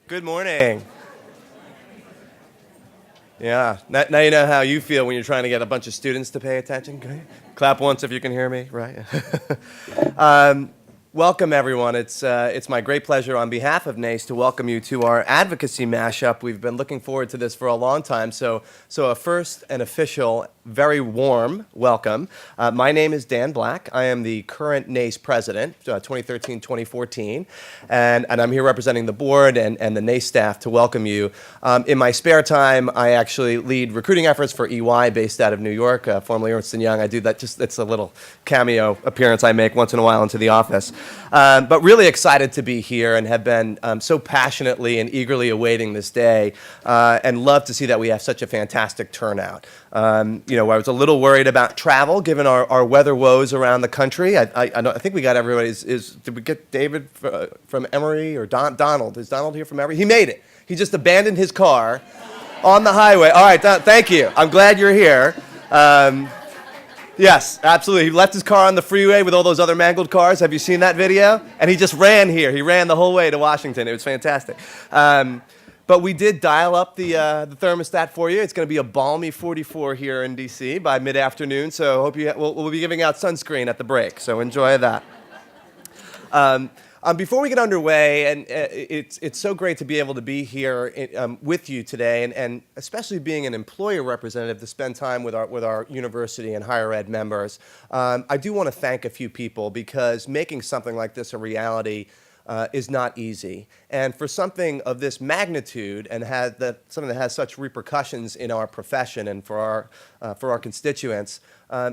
Good morning. Yeah, now you know how you feel when you're trying to get a bunch of students to pay attention. Great. Clap once if you can hear me, right? um, Welcome, everyone. It's my great pleasure on behalf of NACE to welcome you to our Advocacy Mashup. We've been looking forward to this for a long time, so a first and official, very warm welcome. My name is Dan Black. I am the current NACE president, 2013-2014, and I'm here representing the board and the NACE staff to welcome you. In my spare time, I actually lead recruiting efforts for EY based out of New York, formerly Ernst & Young. I do that, it's a little cameo appearance I make once in a while into the office. But really excited to be here and have been so passionately and eagerly awaiting this day, and love to see that we have such a fantastic turnout. I was a little worried about travel given our weather woes around the country. I think we got everybody's. Did we get David from Emory or Donald? Is Donald here from Emory? He made it. He just abandoned his car on the highway. All right, thank you. I'm glad you're here. Yes, absolutely. He left his car on the freeway with all those other mangled cars. Have you seen that video? And he just ran here. He ran the whole way to Washington. It was fantastic. But we did dial up the thermostat for you. It's going to be a balmy 44 here in D.C. by mid-afternoon, so hope we'll be giving out sunscreen at the break, so enjoy that. Before we get underway, and it's so great to be able to be here with you today, and especially being an employer representative to spend time with our university and higher ed members. I do want to thank a few people because making something like this a reality is not easy. And for something of this magnitude and something that has such repercussions in our profession and for our constituents,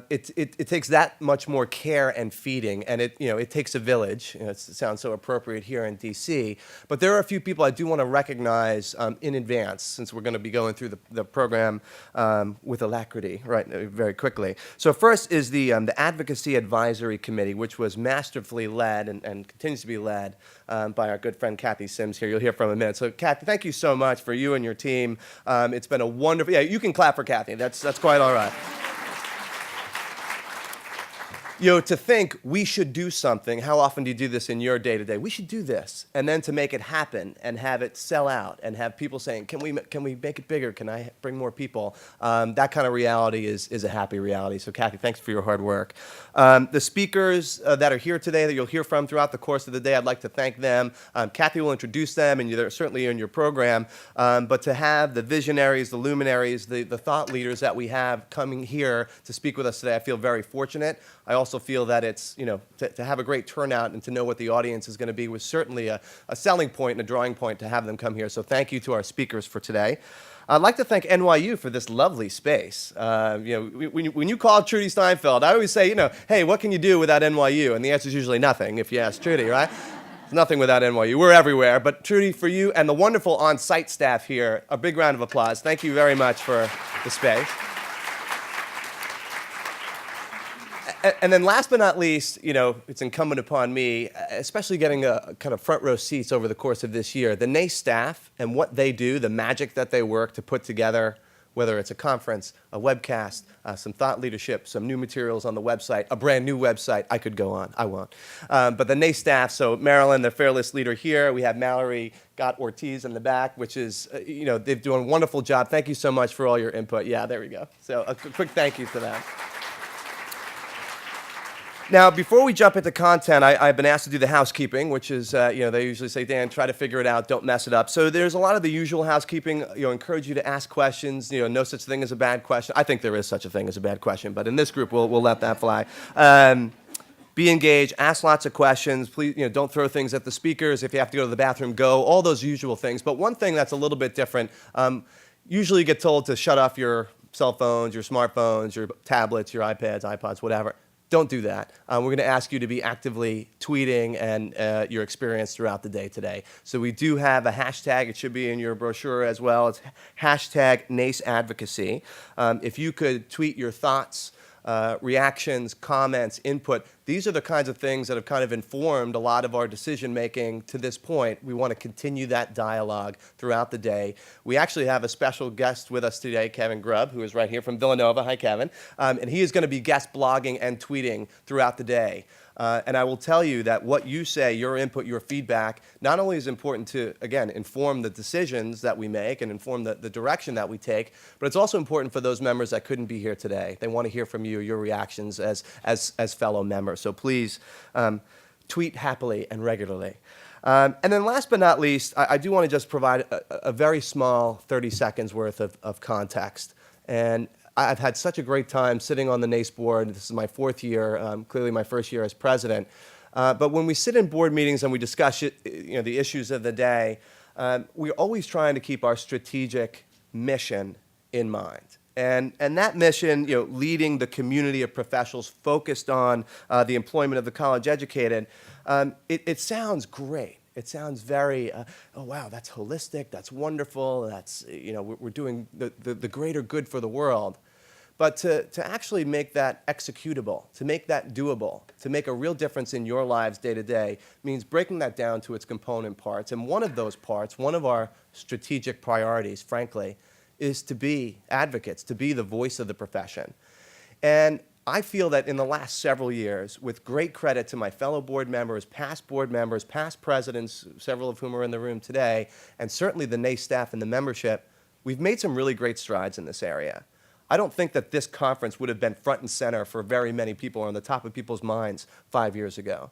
it takes that much more care and feeding, and it takes a village. It sounds so appropriate here in D.C. But there are a few people I do want to recognize in advance, since we're going to be going through the program with alacrity, right, very quickly. So first is the Advocacy Advisory Committee, which was masterfully led and continues to be led by our good friend Kathy Sims here. You'll hear from in a minute. So Kathy, thank you so much for you and your team. It's been a wonderful. Yeah, you can clap for Kathy. That's quite all right. To think we should do something, how often do you do this in your day-to-day? We should do this, and then to make it happen and have it sell out and have people saying, can we make it bigger? Can I bring more people? That kind of reality is a happy reality. So Kathy, thanks for your hard work. The speakers that are here today that you'll hear from throughout the course of the day, I'd like to thank them. Kathy will introduce them, and they're certainly in your program. But to have the visionaries, the luminaries, the thought leaders that we have coming here to speak with us today, I feel very fortunate. I also feel that it's, to have a great turnout and to know what the audience is going to be was certainly a selling point and a drawing point to have them come here. So thank you to our speakers for today. I'd like to thank NYU for this lovely space. When you call Trudy Steinfeld, I always say, hey, what can you do without NYU? And the answer is usually nothing if you ask Trudy, right? There's nothing without NYU. We're everywhere. But Trudy, for you and the wonderful on-site staff here, a big round of applause. Thank you very much for the space. And then last but not least, it's incumbent upon me, especially getting a kind of front row seats over the course of this year, the NACE staff and what they do, the magic that they work to put together, whether it's a conference, a webcast, some thought leadership, some new materials on the website, a brand new website. I could go on. I won't. But the NACE staff, so Marilyn, the fearless leader here. We have Mallory Gott-Ortiz in the back, which is, they're doing a wonderful job. Thank you so much for all your input. Yeah, there we go. So a quick thank you to them. Now, before we jump into content, I've been asked to do the housekeeping, which is, they usually say, Dan, try to figure it out, don't mess it up. So there's a lot of the usual housekeeping, encourage you to ask questions, no such thing as a bad question. I think there is such a thing as a bad question, but in this group, we'll let that fly. Be engaged, ask lots of questions, please, don't throw things at the speakers. If you have to go to the bathroom, go, all those usual things. But one thing that's a little bit different, usually you get told to shut off your cell phones, your smartphones, your tablets, your iPads, iPods, whatever. Don't do that. We're going to ask you to be actively tweeting and your experience throughout the day today. So we do have a hashtag. It should be in your brochure as well. It's hashtag NACE Advocacy. If you could tweet your thoughts, reactions, comments, input. These are the kinds of things that have kind of informed a lot of our decision making to this point. We want to continue that dialogue throughout the day. We actually have a special guest with us today, Kevin Grubb, who is right here from Villanova. Hi, Kevin. And he is going to be guest blogging and tweeting throughout the day. And I will tell you that what you say, your input, your feedback, not only is important to, again, inform the decisions that we make and inform the direction that we take, but it's also important for those members that couldn't be here today. They want to hear from you, your reactions as fellow members. So please tweet happily and regularly. And then last but not least, I do want to just provide a very small 30 seconds worth of context. And I've had such a great time sitting on the NACE board. This is my 4th year, clearly my 1st year as president. But when we sit in board meetings and we discuss the issues of the day, we're always trying to keep our strategic mission in mind. And that mission, leading the community of professionals focused on the employment of the college educated, it sounds great. It sounds very, oh wow, that's holistic, that's wonderful, that's, we're doing the greater good for the world. But to actually make that executable, to make that doable, to make a real difference in your lives day to day, means breaking that down to its component parts. And one of those parts, one of our strategic priorities, frankly, is to be advocates, to be the voice of the profession. And I feel that in the last several years, with great credit to my fellow board members, past presidents, several of whom are in the room today, and certainly the NACE staff and the membership, we've made some really great strides in this area. I don't think that this conference would have been front and center for very many people or on the top of people's minds 5 years ago.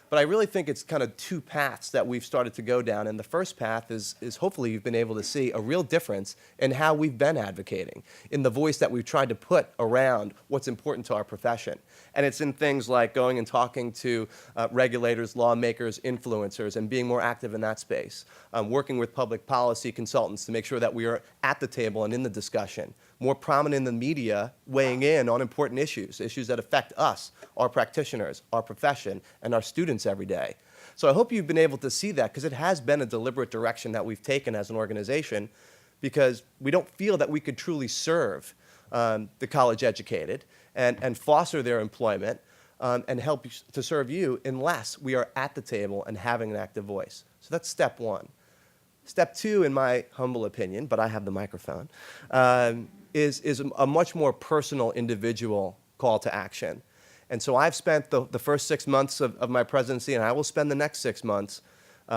But I really think it's kind of 2 paths that we've started to go down. And the first path is hopefully you've been able to see a real difference in how we've been advocating, in the voice that we've tried to put around what's important to our profession. And it's in things like going and talking to regulators, lawmakers, influencers, and being more active in that space. Working with public policy consultants to make sure that we are at the table and in the discussion. More prominent in the media, weighing in on important issues that affect us, our practitioners, our profession, and our students every day. So I hope you've been able to see that, because it has been a deliberate direction that we've taken as an organization, because we don't feel that we could truly serve the college educated and foster their employment and help to serve you unless we are at the table and having an active voice. So that's step 1. Step 2, in my humble opinion, but I have the microphone, is a much more personal, individual call to action. And so I've spent the first 6 months of my presidency, and I will spend the next 6 months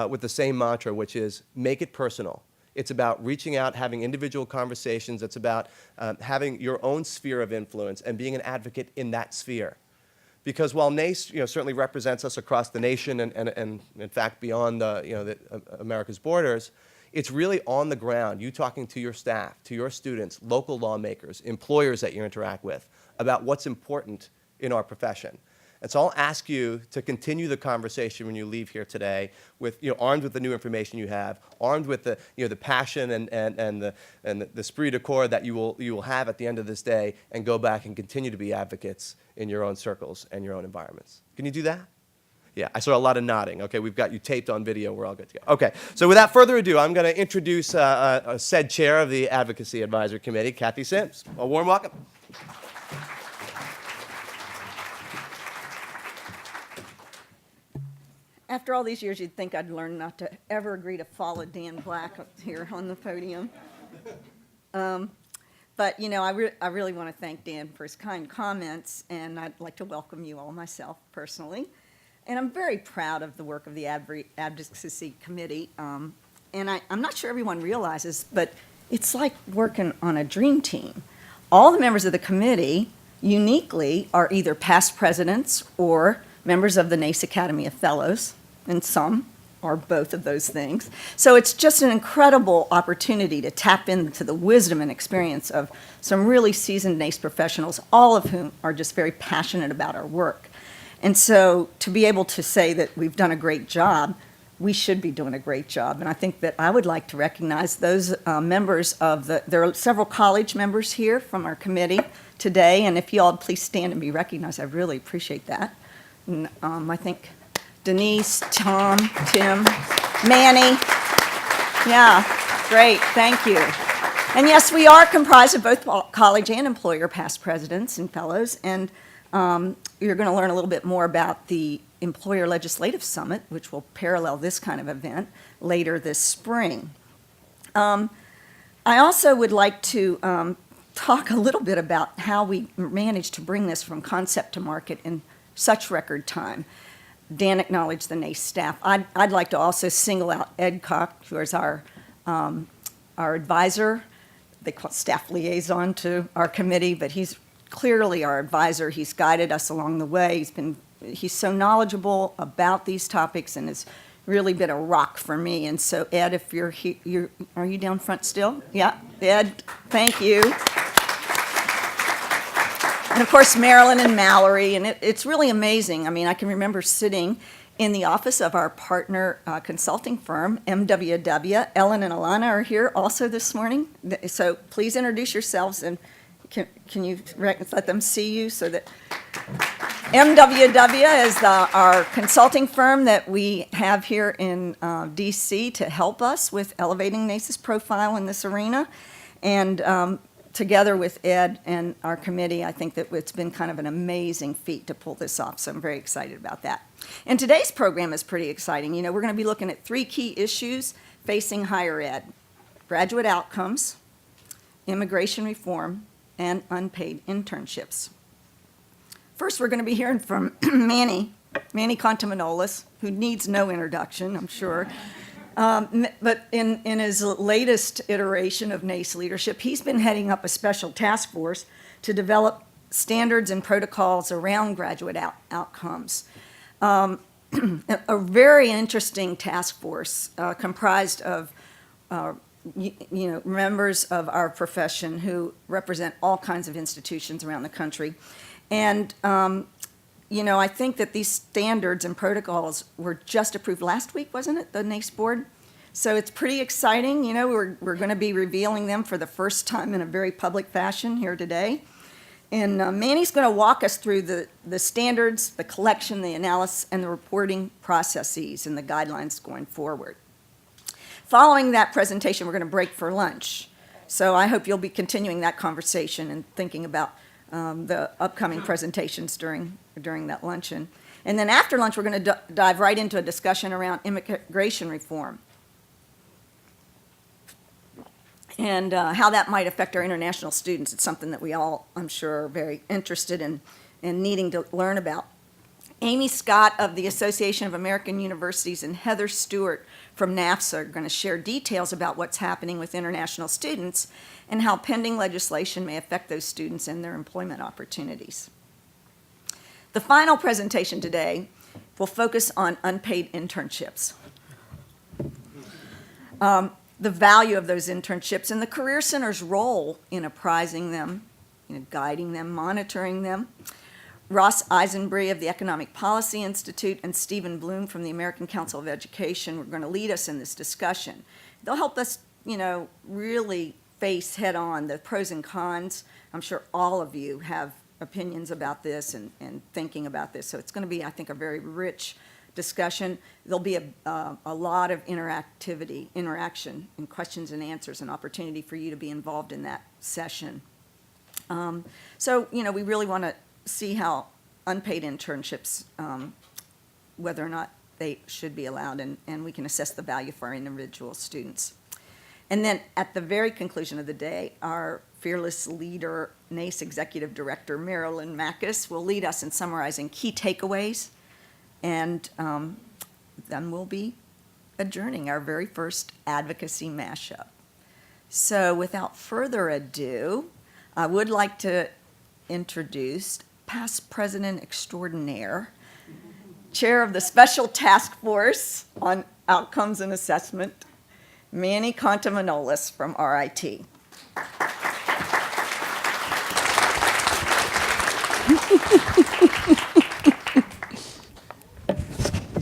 with the same mantra, which is make it personal. It's about reaching out, having individual conversations. It's about having your own sphere of influence and being an advocate in that sphere. Because while NACE certainly represents us across the nation and in fact beyond America's borders, it's really on the ground, you talking to your staff, to your students, local lawmakers, employers that you interact with, about what's important in our profession. And so I'll ask you to continue the conversation when you leave here today, with armed with the new information you have, armed with the the passion and the esprit de corps that you will have at the end of this day, and go back and continue to be advocates in your own circles and your own environments. Can you do that? Yeah, I saw a lot of nodding. Okay, we've got you taped on video. We're all good to go. Okay, so without further ado, I'm going to introduce said chair of the Advocacy Advisory Committee, Kathy Sims. A warm welcome. After all these years, you'd think I'd learn not to ever agree to follow Dan Black up here on the podium. But, I really want to thank Dan for his kind comments, and I'd like to welcome you all myself personally. And I'm very proud of the work of the Advocacy Committee. And I'm not sure everyone realizes, but it's like working on a dream team. All the members of the committee, uniquely, are either past presidents or members of the NACE Academy of Fellows, and some are both of those things. So it's just an incredible opportunity to tap into the wisdom and experience of some really seasoned NACE professionals, all of whom are just very passionate about our work. And so to be able to say that we've done a great job, we should be doing a great job. And I think that I would like to recognize those members of there are several college members here from our committee today, and if you all please stand and be recognized, I really appreciate that. And, I think Denise, Tom, Tim, Manny. Yeah, great, thank you. And yes, we are comprised of both college and employer past presidents and fellows, and you're going to learn a little bit more about the Employer Legislative Summit, which will parallel this kind of event later this spring. I also would like to talk a little bit about how we managed to bring this from concept to market in such record time. Dan acknowledged the NACE staff. I'd like to also single out Ed Koch, who is our advisor. They call staff liaison to our committee, but he's clearly our advisor. He's guided us along the way. He's so knowledgeable about these topics and has really been a rock for me. And so, Ed, if you're here, are you down front still? Yeah, Ed, thank you. And of course, Marilyn and Mallory, and it's really amazing. I mean, I can remember sitting in the office of our partner consulting firm, MWW. Ellen and Alana are here also this morning. So please introduce yourselves, and can you let them see you so that... MWW is our consulting firm that we have here in D.C. to help us with elevating NACE's profile in this arena. And together with Ed and our committee, I think that it's been kind of an amazing feat to pull this off, so I'm very excited about that. And today's program is pretty exciting. You know, we're going to be looking at 3 key issues facing higher ed: graduate outcomes, immigration reform, and unpaid internships. First, we're going to be hearing from Manny Contaminolis, who needs no introduction, I'm sure. But in his latest iteration of NACE leadership, he's been heading up a special task force to develop standards and protocols around graduate outcomes. A very interesting task force comprised of members of our profession who represent all kinds of institutions around the country. And I think that these standards and protocols were just approved last week, wasn't it, the NACE board? So it's pretty exciting. You know, we're going to be revealing them for the first time in a very public fashion here today. And Manny's going to walk us through the standards, the collection, the analysis, and the reporting processes and the guidelines going forward. Following that presentation, we're going to break for lunch. So I hope you'll be continuing that conversation and thinking about the upcoming presentations during that luncheon. And then after lunch, we're going to dive right into a discussion around immigration reform and how that might affect our international students. It's something that we all, I'm sure, are very interested in and needing to learn about. Amy Scott of the Association of American Universities and Heather Stewart from NAFSA are going to share details about what's happening with international students and how pending legislation may affect those students and their employment opportunities. The final presentation today will focus on unpaid internships, the value of those internships, and the Career Center's role in apprising them, guiding them, monitoring them. Ross Eisenbree of the Economic Policy Institute and Stephen Bloom from the American Council of Education were going to lead us in this discussion. They'll help us, really face head-on the pros and cons. I'm sure all of you have opinions about this and thinking about this, so it's going to be, I think, a very rich discussion. There'll be a lot of interaction and questions and answers, and opportunity for you to be involved in that session. So, we really want to see how unpaid internships, whether or not they should be allowed, and we can assess the value for our individual students. And then at the very conclusion of the day, our fearless leader, NACE Executive Director Marilyn Mackis, will lead us in summarizing key takeaways, and then we'll be adjourning our very first Advocacy Mashup. So without further ado, I would like to introduce past President Extraordinaire, Chair of the Special Task Force on Outcomes and Assessment, Manny Contaminolis from RIT.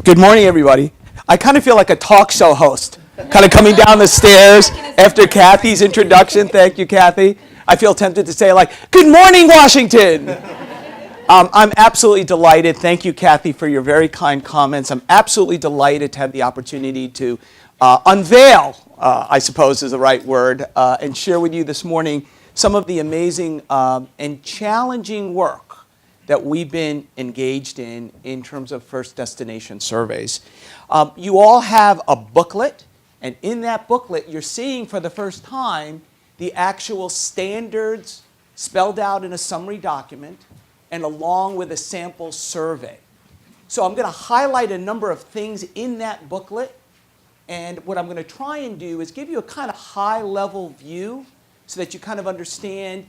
Good morning, everybody. I kind of feel like a talk show host, kind of coming down the stairs after Kathy's introduction. Thank you, Kathy. I feel tempted to say, good morning, Washington. I'm absolutely delighted. Thank you, Kathy, for your very kind comments. I'm absolutely delighted to have the opportunity to unveil, I suppose is the right word, and share with you this morning some of the amazing and challenging work that we've been engaged in terms of first destination surveys. You all have a booklet, and in that booklet, you're seeing for the first time the actual standards spelled out in a summary document and along with a sample survey. So I'm going to highlight a number of things in that booklet. And what I'm going to try and do is give you a kind of high-level view so that you kind of understand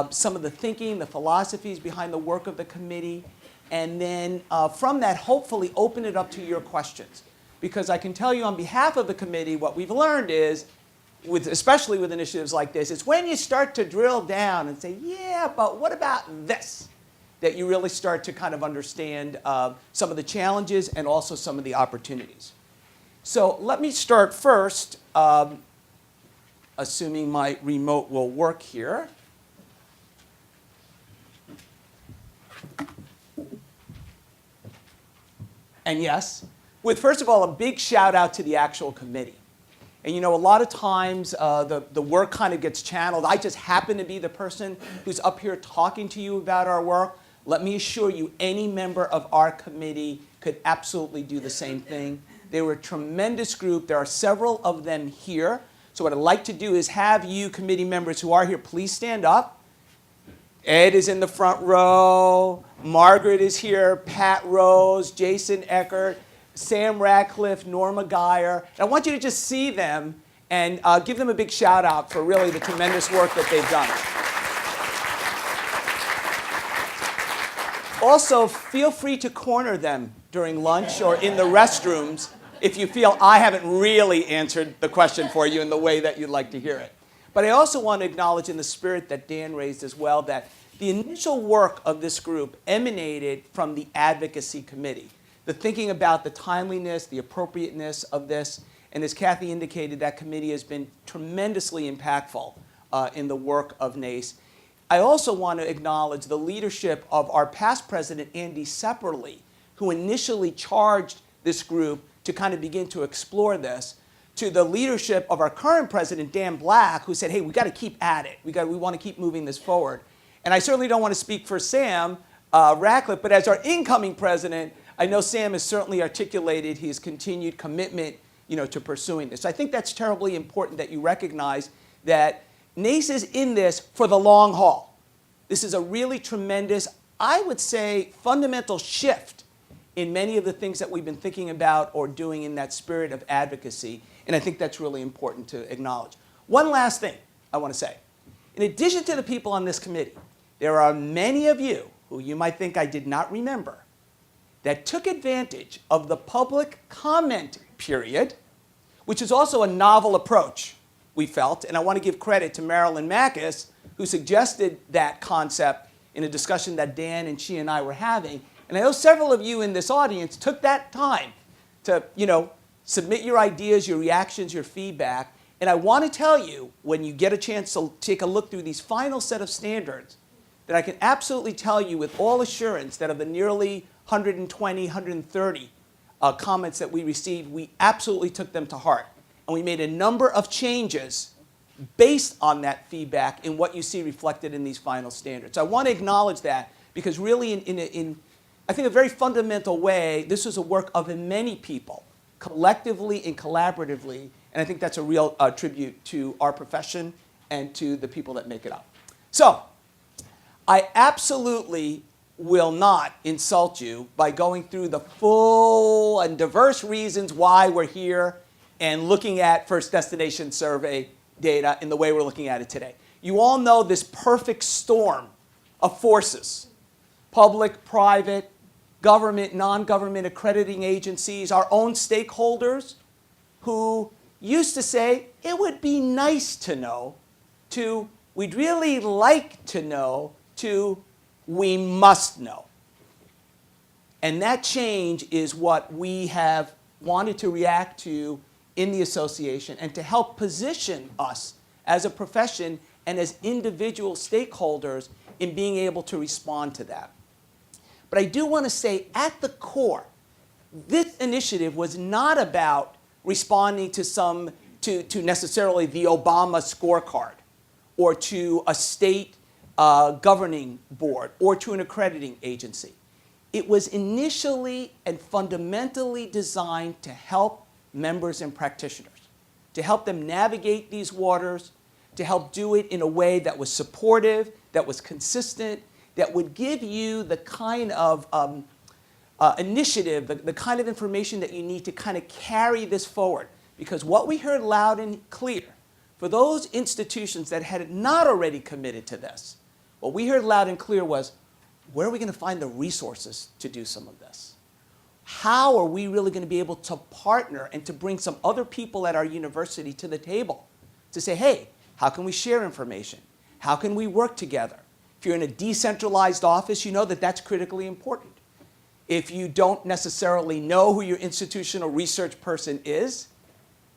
some of the thinking, the philosophies behind the work of the committee, and then from that, hopefully open it up to your questions. Because I can tell you on behalf of the committee, what we've learned is, especially with initiatives like this, it's when you start to drill down and say, yeah, but what about this? That you really start to kind of understand some of the challenges and also some of the opportunities. So let me start first, assuming my remote will work here. And yes, with first of all, a big shout out to the actual committee. And you know, a lot of times the work kind of gets channeled. I just happen to be the person who's up here talking to you about our work. Let me assure you, any member of our committee could absolutely do the same thing. They were a tremendous group. There are several of them here. So what I'd like to do is have you committee members who are here, please stand up. Ed is in the front row. Margaret is here. Pat Rose, Jason Eckert, Sam Radcliffe, Norma Geyer. And I want you to just see them and give them a big shout out for really the tremendous work that they've done. Also, feel free to corner them during lunch or in the restrooms if you feel I haven't really answered the question for you in the way that you'd like to hear it. But I also want to acknowledge in the spirit that Dan raised as well that the initial work of this group emanated from the Advocacy Committee. The thinking about the timeliness, the appropriateness of this, and as Kathy indicated, that committee has been tremendously impactful in the work of NACE. I also want to acknowledge the leadership of our past president, Andy Sepperly, who initially charged this group to kind of begin to explore this, to the leadership of our current president, Dan Black, who said, hey, we got to keep at it. We want to keep moving this forward. And I certainly don't want to speak for Sam Radcliffe, but as our incoming president, I know Sam has certainly articulated his continued commitment, to pursuing this. So I think that's terribly important that you recognize that NACE is in this for the long haul. This is a really tremendous, I would say, fundamental shift in many of the things that we've been thinking about or doing in that spirit of advocacy, and I think that's really important to acknowledge. One last thing I want to say. In addition to the people on this committee, there are many of you who you might think I did not remember that took advantage of the public comment period, which is also a novel approach, we felt, and I want to give credit to Marilyn Mackis, who suggested that concept in a discussion that Dan and she and I were having. And I know several of you in this audience took that time to, submit your ideas, your reactions, your feedback. And I want to tell you, when you get a chance to take a look through these final set of standards, that I can absolutely tell you with all assurance that of the nearly 120, 130 comments that we received, we absolutely took them to heart. And we made a number of changes based on that feedback in what you see reflected in these final standards. So I want to acknowledge that because really in I think a very fundamental way, this was a work of many people, collectively and collaboratively, and I think that's a real tribute to our profession and to the people that make it up. So I absolutely will not insult you by going through the full and diverse reasons why we're here and looking at first destination survey data in the way we're looking at it today. You all know this perfect storm of forces, public, private, government, non-government accrediting agencies, our own stakeholders who used to say, it would be nice to know, to we'd really like to know, to we must know. And that change is what we have wanted to react to in the association and to help position us as a profession and as individual stakeholders in being able to respond to that. But I do want to say at the core, this initiative was not about responding to necessarily the Obama scorecard or to a state governing board or to an accrediting agency. It was initially and fundamentally designed to help members and practitioners, to help them navigate these waters, to help do it in a way that was supportive, that was consistent, that would give you the kind of initiative, the kind of information that you need to kind of carry this forward. Because what we heard loud and clear, for those institutions that had not already committed to this, what we heard loud and clear was, where are we going to find the resources to do some of this? How are we really going to be able to partner and to bring some other people at our university to the table to say, hey, how can we share information? How can we work together? If you're in a decentralized office, you know that that's critically important. If you don't necessarily know who your institutional research person is,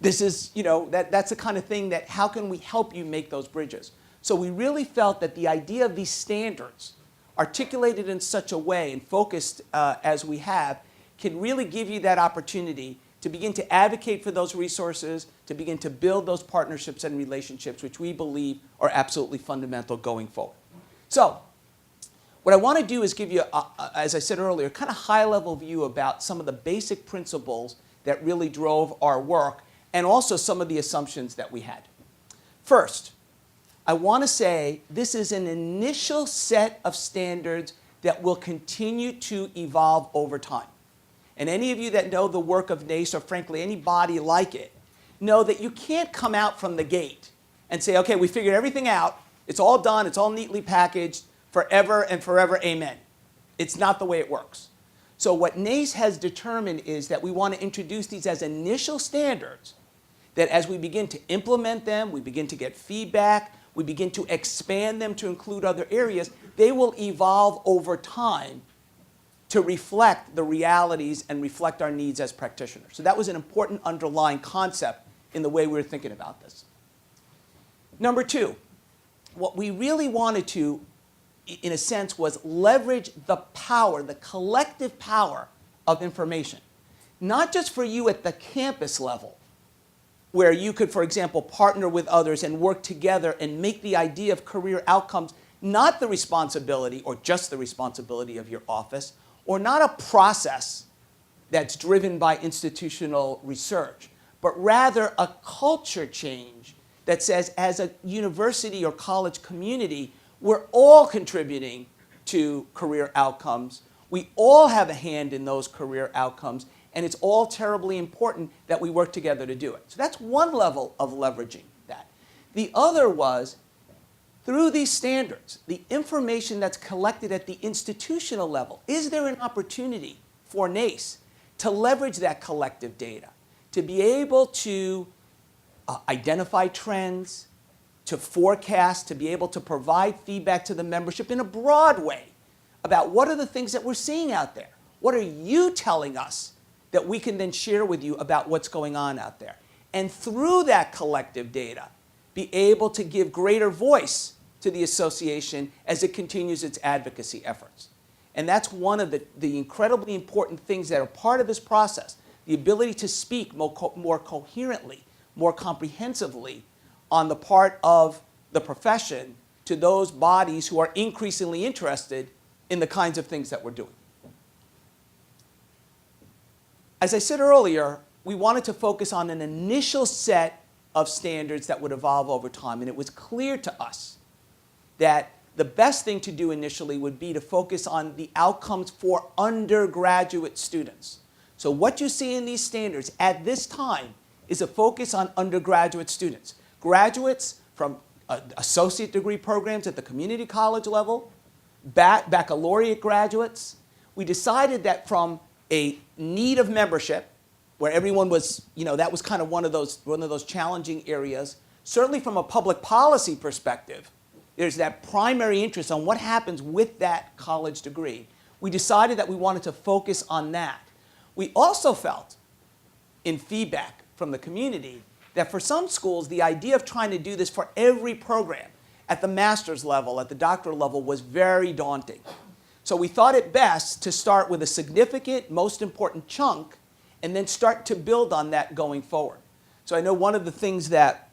this is, that's the kind of thing that how can we help you make those bridges? So we really felt that the idea of these standards, articulated in such a way and focused as we have, can really give you that opportunity to begin to advocate for those resources, to begin to build those partnerships and relationships, which we believe are absolutely fundamental going forward. So what I want to do is give you, as I said earlier, a kind of high-level view about some of the basic principles that really drove our work and also some of the assumptions that we had. First, I want to say this is an initial set of standards that will continue to evolve over time. And any of you that know the work of NACE, or frankly any body like it, know that you can't come out from the gate and say, okay, we figured everything out, it's all done, it's all neatly packaged, forever and forever, amen. It's not the way it works. So what NACE has determined is that we want to introduce these as initial standards that as we begin to implement them, we begin to get feedback, we begin to expand them to include other areas, they will evolve over time to reflect the realities and reflect our needs as practitioners. So that was an important underlying concept in the way we were thinking about this. Number two, what we really wanted to, in a sense, was leverage the power, the collective power of information. Not just for you at the campus level, where you could, for example, partner with others and work together and make the idea of career outcomes not the responsibility or just the responsibility of your office, or not a process that's driven by institutional research, but rather a culture change that says as a university or college community, we're all contributing to career outcomes. We all have a hand in those career outcomes, and it's all terribly important that we work together to do it. So that's one level of leveraging that. The other was, through these standards, the information that's collected at the institutional level, is there an opportunity for NACE to leverage that collective data, to be able to identify trends, to forecast, to be able to provide feedback to the membership in a broad way about what are the things that we're seeing out there? What are you telling us that we can then share with you about what's going on out there? And through that collective data, be able to give greater voice to the association as it continues its advocacy efforts. And that's one of the incredibly important things that are part of this process, the ability to speak more coherently, more comprehensively on the part of the profession to those bodies who are increasingly interested in the kinds of things that we're doing. As I said earlier, we wanted to focus on an initial set of standards that would evolve over time, and it was clear to us that the best thing to do initially would be to focus on the outcomes for undergraduate students. So what you see in these standards at this time is a focus on undergraduate students. Graduates from associate degree programs at the community college level, baccalaureate graduates. We decided that from a need of membership, where everyone was, that was kind of one of those challenging areas. Certainly from a public policy perspective, there's that primary interest on what happens with that college degree. We decided that we wanted to focus on that. We also felt, in feedback from the community, that for some schools, the idea of trying to do this for every program at the master's level, at the doctoral level, was very daunting. So we thought it best to start with a significant, most important chunk, and then start to build on that going forward. So I know one of the things that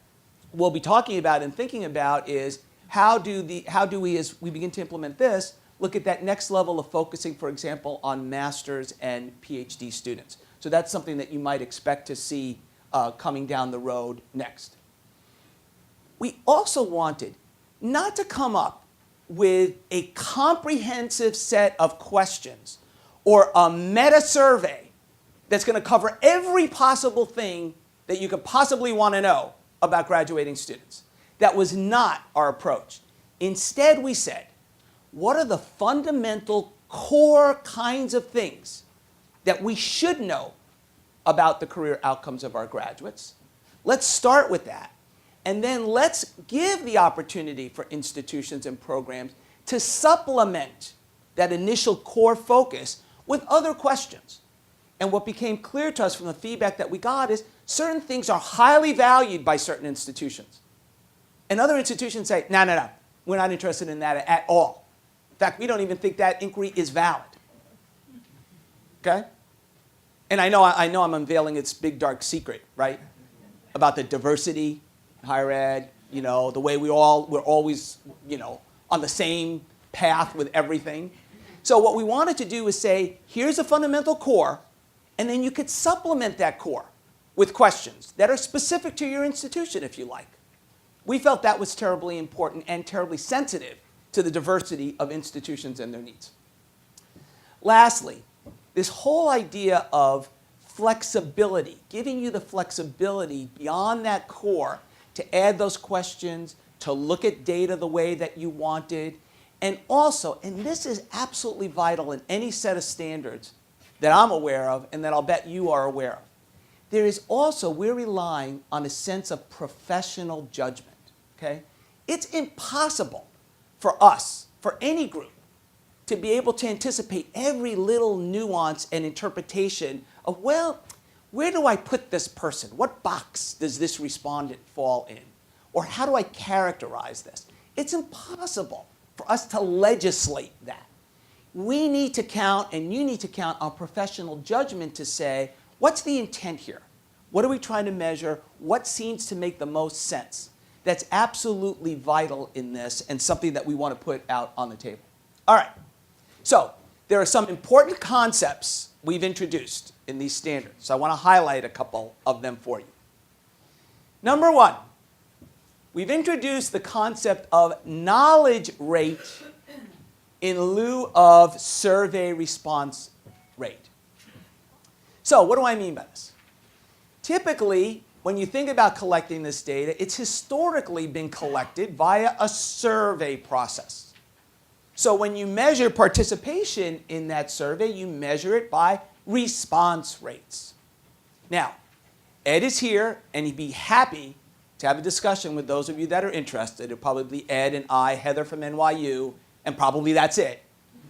we'll be talking about and thinking about is how do we, as we begin to implement this, look at that next level of focusing, for example, on master's and PhD students. So that's something that you might expect to see coming down the road next. We also wanted not to come up with a comprehensive set of questions or a meta survey that's going to cover every possible thing that you could possibly want to know about graduating students. That was not our approach. Instead, we said, what are the fundamental core kinds of things that we should know about the career outcomes of our graduates? Let's start with that. And then let's give the opportunity for institutions and programs to supplement that initial core focus with other questions. And what became clear to us from the feedback that we got is certain things are highly valued by certain institutions. And other institutions say, no, we're not interested in that at all. In fact, we don't even think that inquiry is valid. Okay? And I know I'm unveiling its big dark secret, right? About the diversity in higher ed, the way we're always, on the same path with everything. So what we wanted to do is say, here's a fundamental core, and then you could supplement that core with questions that are specific to your institution, if you like. We felt that was terribly important and terribly sensitive to the diversity of institutions and their needs. Lastly, this whole idea of flexibility, giving you the flexibility beyond that core to add those questions, to look at data the way that you wanted, and also, and this is absolutely vital in any set of standards that I'm aware of and that I'll bet you are aware of, there is also, we're relying on a sense of professional judgment, okay? It's impossible for us, for any group, to be able to anticipate every little nuance and interpretation of, well, where do I put this person? What box does this respondent fall in? Or how do I characterize this? It's impossible for us to legislate that. We need to count, and you need to count on professional judgment to say, what's the intent here? What are we trying to measure? What seems to make the most sense? That's absolutely vital in this and something that we want to put out on the table. All right. So there are some important concepts we've introduced in these standards. So I want to highlight a couple of them for you. Number one, we've introduced the concept of knowledge rate in lieu of survey response rate. So what do I mean by this? Typically, when you think about collecting this data, it's historically been collected via a survey process. So when you measure participation in that survey, you measure it by response rates. Now, Ed is here, and he'd be happy to have a discussion with those of you that are interested. It'll probably be Ed and I, Heather from NYU, and probably that's it,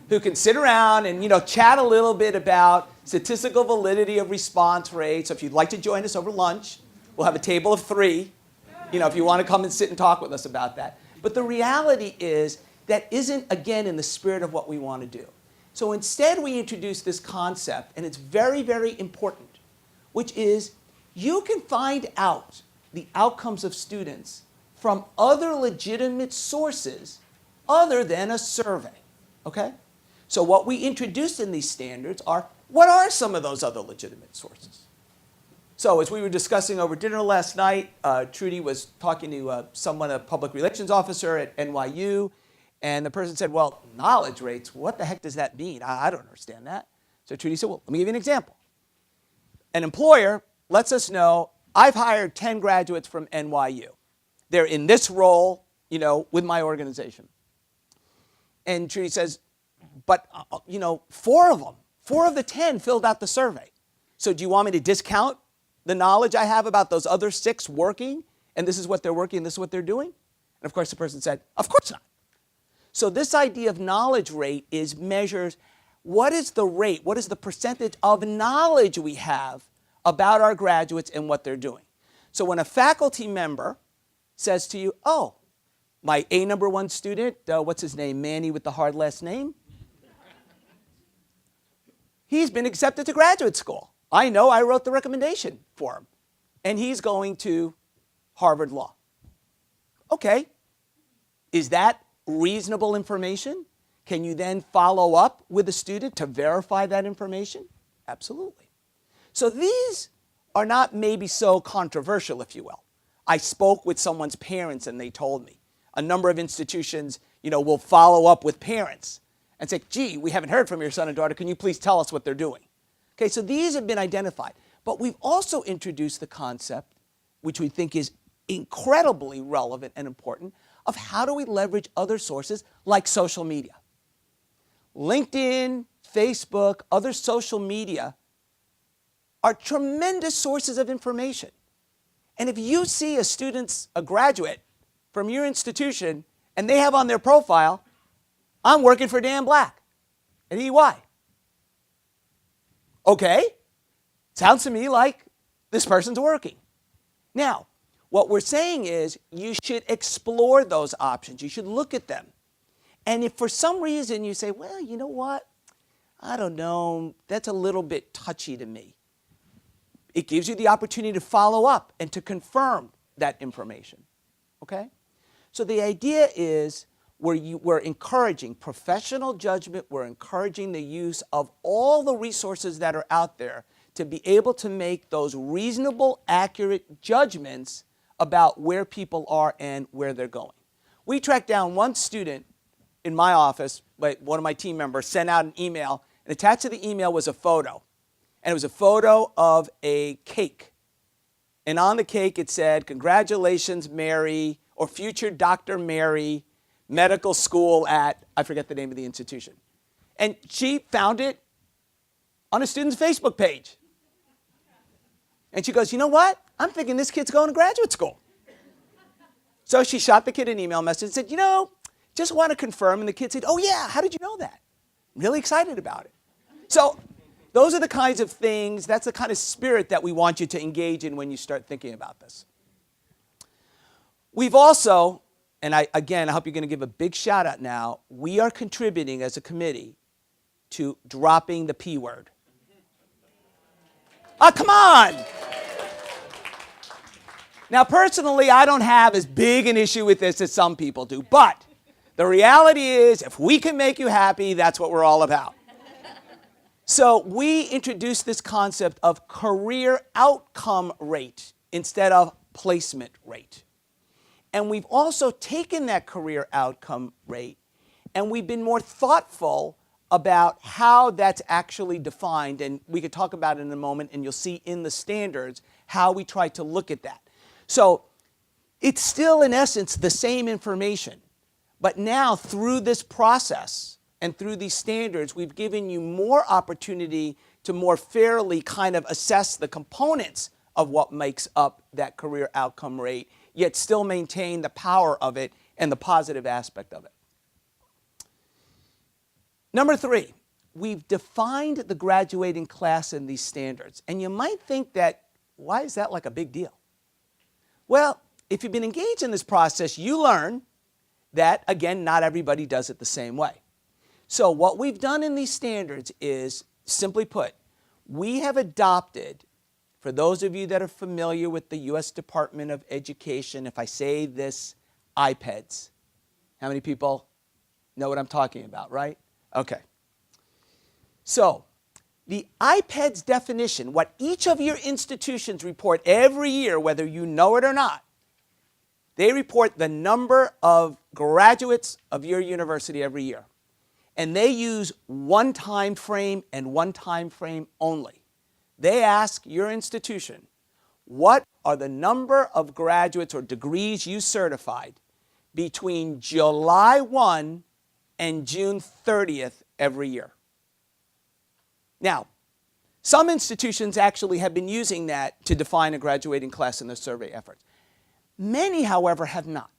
who can sit around and chat a little bit about statistical validity of response rates. So if you'd like to join us over lunch, we'll have a table of 3, if you want to come and sit and talk with us about that. But the reality is that isn't, again, in the spirit of what we want to do. So instead, we introduce this concept, and it's very, very important, which is you can find out the outcomes of students from other legitimate sources other than a survey, okay? So what we introduced in these standards are, what are some of those other legitimate sources? So as we were discussing over dinner last night, Trudy was talking to a public relations officer at NYU, and the person said, well, knowledge rates, what the heck does that mean? I don't understand that. So Trudy said, well, let me give you an example. An employer lets us know, I've hired 10 graduates from NYU. They're in this role, with my organization. And Trudy says, but, 4 of the 10 filled out the survey. So do you want me to discount the knowledge I have about those other 6 working, and this is what they're working, this is what they're doing? And of course the person said, of course not. So this idea of knowledge rate measures what is the rate, what is the percentage of knowledge we have about our graduates and what they're doing. So when a faculty member says to you, oh, my number 1 student, what's his name, Manny with the hard last name? He's been accepted to graduate school. I know, I wrote the recommendation for him. And he's going to Harvard Law. Okay, is that reasonable information? Can you then follow up with a student to verify that information? Absolutely. So these are not maybe so controversial, if you will. I spoke with someone's parents and they told me. A number of institutions, we'll follow up with parents and say, gee, we haven't heard from your son and daughter. Can you please tell us what they're doing? Okay, so these have been identified. But we've also introduced the concept, which we think is incredibly relevant and important, of how do we leverage other sources like social media. LinkedIn, Facebook, other social media are tremendous sources of information. And if you see a graduate from your institution and they have on their profile, I'm working for Dan Black at EY. Okay, sounds to me like this person's working. Now, what we're saying is you should explore those options. You should look at them. And if for some reason you say, well, you know what? I don't know, that's a little bit touchy to me. It gives you the opportunity to follow up and to confirm that information, okay? So the idea is we're encouraging professional judgment, we're encouraging the use of all the resources that are out there to be able to make those reasonable, accurate judgments about where people are and where they're going. We tracked down one student in my office, one of my team members sent out an email, and attached to the email was a photo. And it was a photo of a cake. And on the cake it said, congratulations, Mary, or future Dr. Mary, medical school at, I forget the name of the institution. And she found it on a student's Facebook page. And she goes, you know what? I'm thinking this kid's going to graduate school. So she shot the kid an email message and said, just want to confirm. And the kid said, oh yeah, how did you know that? I'm really excited about it. So those are the kinds of things, that's the kind of spirit that we want you to engage in when you start thinking about this. We've also, and I hope you're going to give a big shout out now, we are contributing as a committee to dropping the P word. Oh, come on! Now, personally, I don't have as big an issue with this as some people do, but the reality is, if we can make you happy, that's what we're all about. So we introduced this concept of career outcome rate instead of placement rate. And we've also taken that career outcome rate and we've been more thoughtful about how that's actually defined. And we could talk about it in a moment, and you'll see in the standards how we try to look at that. So it's still, in essence, the same information. But now, through this process and through these standards, we've given you more opportunity to more fairly kind of assess the components of what makes up that career outcome rate, yet still maintain the power of it and the positive aspect of it. Number 3, we've defined the graduating class in these standards. And you might think that, why is that like a big deal? Well, if you've been engaged in this process, you learn that, again, not everybody does it the same way. So what we've done in these standards is, simply put, we have adopted, for those of you that are familiar with the U.S. Department of Education, if I say this, iPads. How many people know what I'm talking about, right? Okay. So the iPad's definition, what each of your institutions report every year, whether you know it or not, they report the number of graduates of your university every year. And they use one time frame and one time frame only. They ask your institution, what are the number of graduates or degrees you certified between July 1 and June 30th every year? Now, some institutions actually have been using that to define a graduating class in their survey efforts. Many, however, have not.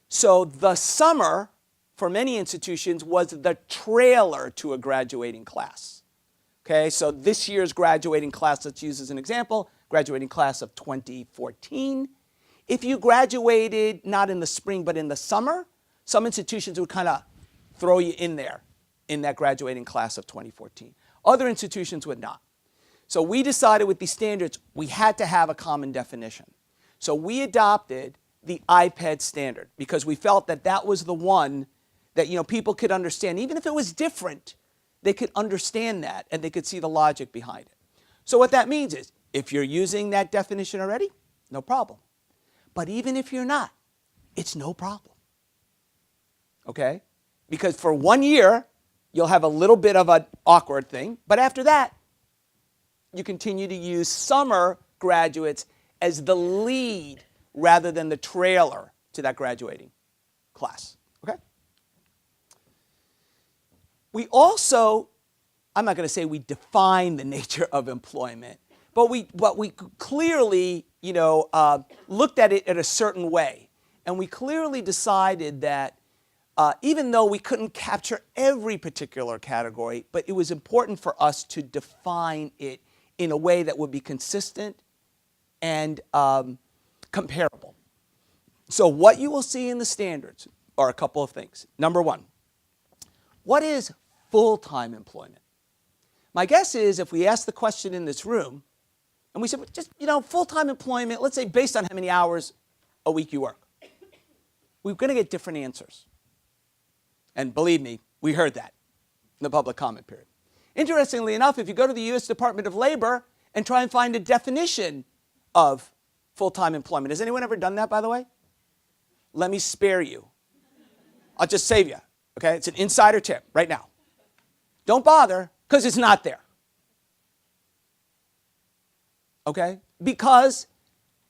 So the summer, for many institutions, was the trailer to a graduating class. Okay, so this year's graduating class, let's use as an example, graduating class of 2014. If you graduated not in the spring but in the summer, some institutions would kind of throw you in there in that graduating class of 2014. Other institutions would not. So we decided with these standards we had to have a common definition. So we adopted the iPad standard because we felt that that was the one that people could understand. Even if it was different, they could understand that and they could see the logic behind it. So what that means is, if you're using that definition already, no problem. But even if you're not, it's no problem. okay? Because for 1 year, you'll have a little bit of an awkward thing, but after that, you continue to use summer graduates as the lead rather than the trailer to that graduating class, okay? We also, I'm not going to say we define the nature of employment, but we clearly, looked at it in a certain way. And we clearly decided that even though we couldn't capture every particular category, but it was important for us to define it in a way that would be consistent and comparable. So what you will see in the standards are a couple of things. Number one, what is full-time employment? My guess is if we ask the question in this room, and we said, just, full-time employment, let's say based on how many hours a week you work, we're going to get different answers. And believe me, we heard that in the public comment period. Interestingly enough, if you go to the U.S. Department of Labor and try and find a definition of full-time employment, has anyone ever done that, by the way? Let me spare you. I'll just save you, okay? It's an insider tip right now. Don't bother, because it's not there. Okay? Because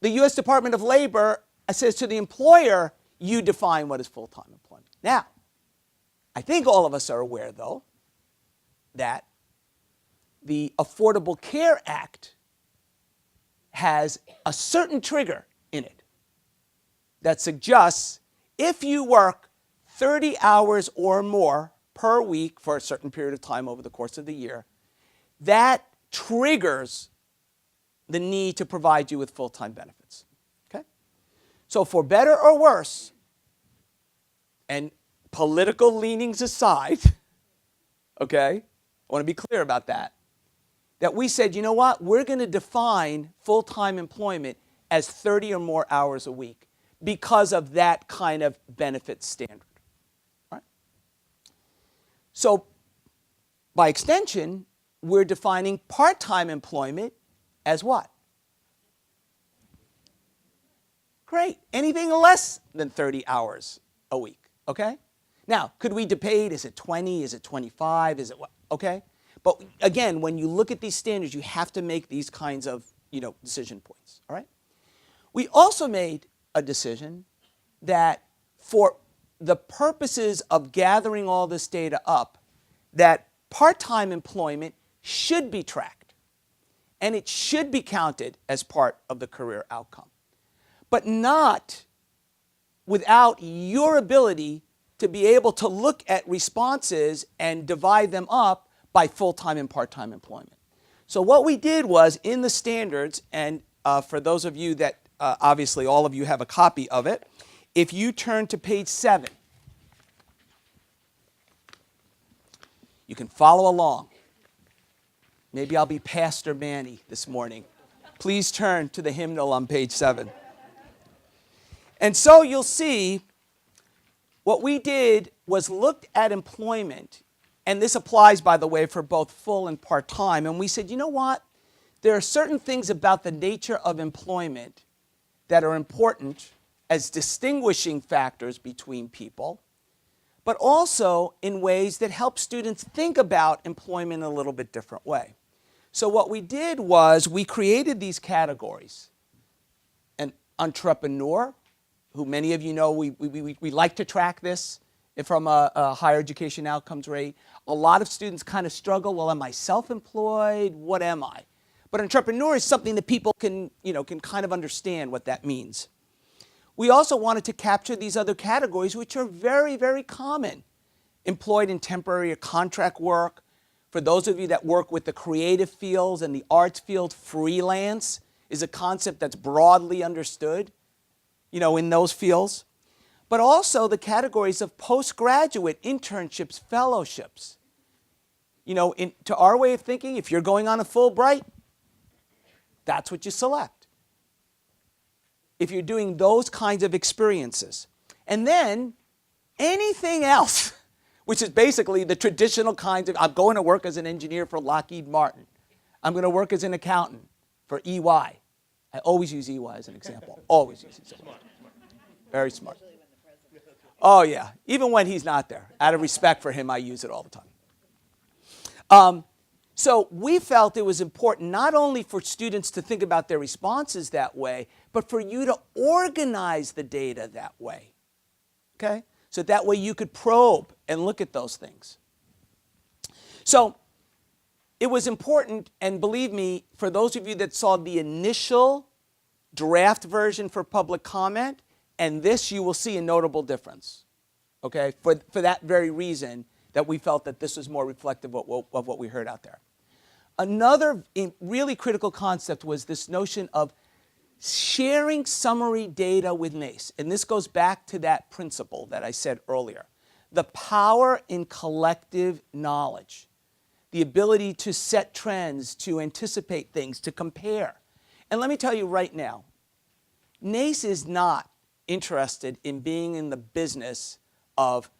the U.S. Department of Labor says to the employer, you define what is full-time employment. Now, I think all of us are aware, though, that the Affordable Care Act has a certain trigger in it that suggests if you work 30 hours or more per week for a certain period of time over the course of the year, that triggers the need to provide you with full-time benefits. Okay? So for better or worse, and political leanings aside, okay, I want to be clear about that we said, you know what, we're going to define full-time employment as 30 or more hours a week because of that kind of benefit standard. All right? So by extension, we're defining part-time employment as what? Great. Anything less than 30 hours a week, okay? Now, could we debate, is it 20, is it 25, is it what, okay? But again, when you look at these standards, you have to make these kinds of, decision points, all right? We also made a decision that for the purposes of gathering all this data up, that part-time employment should be tracked, and it should be counted as part of the career outcome, but not without your ability to be able to look at responses and divide them up by full-time and part-time employment. So what we did was in the standards, and for those of you that obviously all of you have a copy of it, if you turn to page 7, you can follow along. Maybe I'll be Pastor Manny this morning. Please turn to the hymnal on page 7. And so you'll see what we did was looked at employment, and this applies, by the way, for both full and part-time, and we said, you know what? There are certain things about the nature of employment that are important as distinguishing factors between people, but also in ways that help students think about employment in a little bit different way. So what we did was we created these categories. An entrepreneur, who many of you know we like to track this from a higher education outcomes rate. A lot of students kind of struggle, well, am I self-employed? What am I? But entrepreneur is something that people can kind of understand what that means. We also wanted to capture these other categories, which are very, very common. Employed in temporary or contract work. For those of you that work with the creative fields and the arts field, freelance is a concept that's broadly understood, in those fields. But also the categories of postgraduate internships, fellowships. To our way of thinking, if you're going on a Fulbright, that's what you select. If you're doing those kinds of experiences. And then anything else, which is basically the traditional kinds of, I'm going to work as an engineer for Lockheed Martin. I'm going to work as an accountant for EY. I always use EY as an example. Always use it. Very smart. Oh, yeah. Even when he's not there. Out of respect for him, I use it all the time. So we felt it was important not only for students to think about their responses that way, but for you to organize the data that way. Okay? So that way you could probe and look at those things. So it was important, and believe me, for those of you that saw the initial draft version for public comment, and this, you will see a notable difference. Okay? For that very reason, that we felt that this was more reflective of what we heard out there. Another really critical concept was this notion of sharing summary data with NACE. And this goes back to that principle that I said earlier. The power in collective knowledge. The ability to set trends, to anticipate things, to compare. And let me tell you right now, NACE is not interested in being in the business of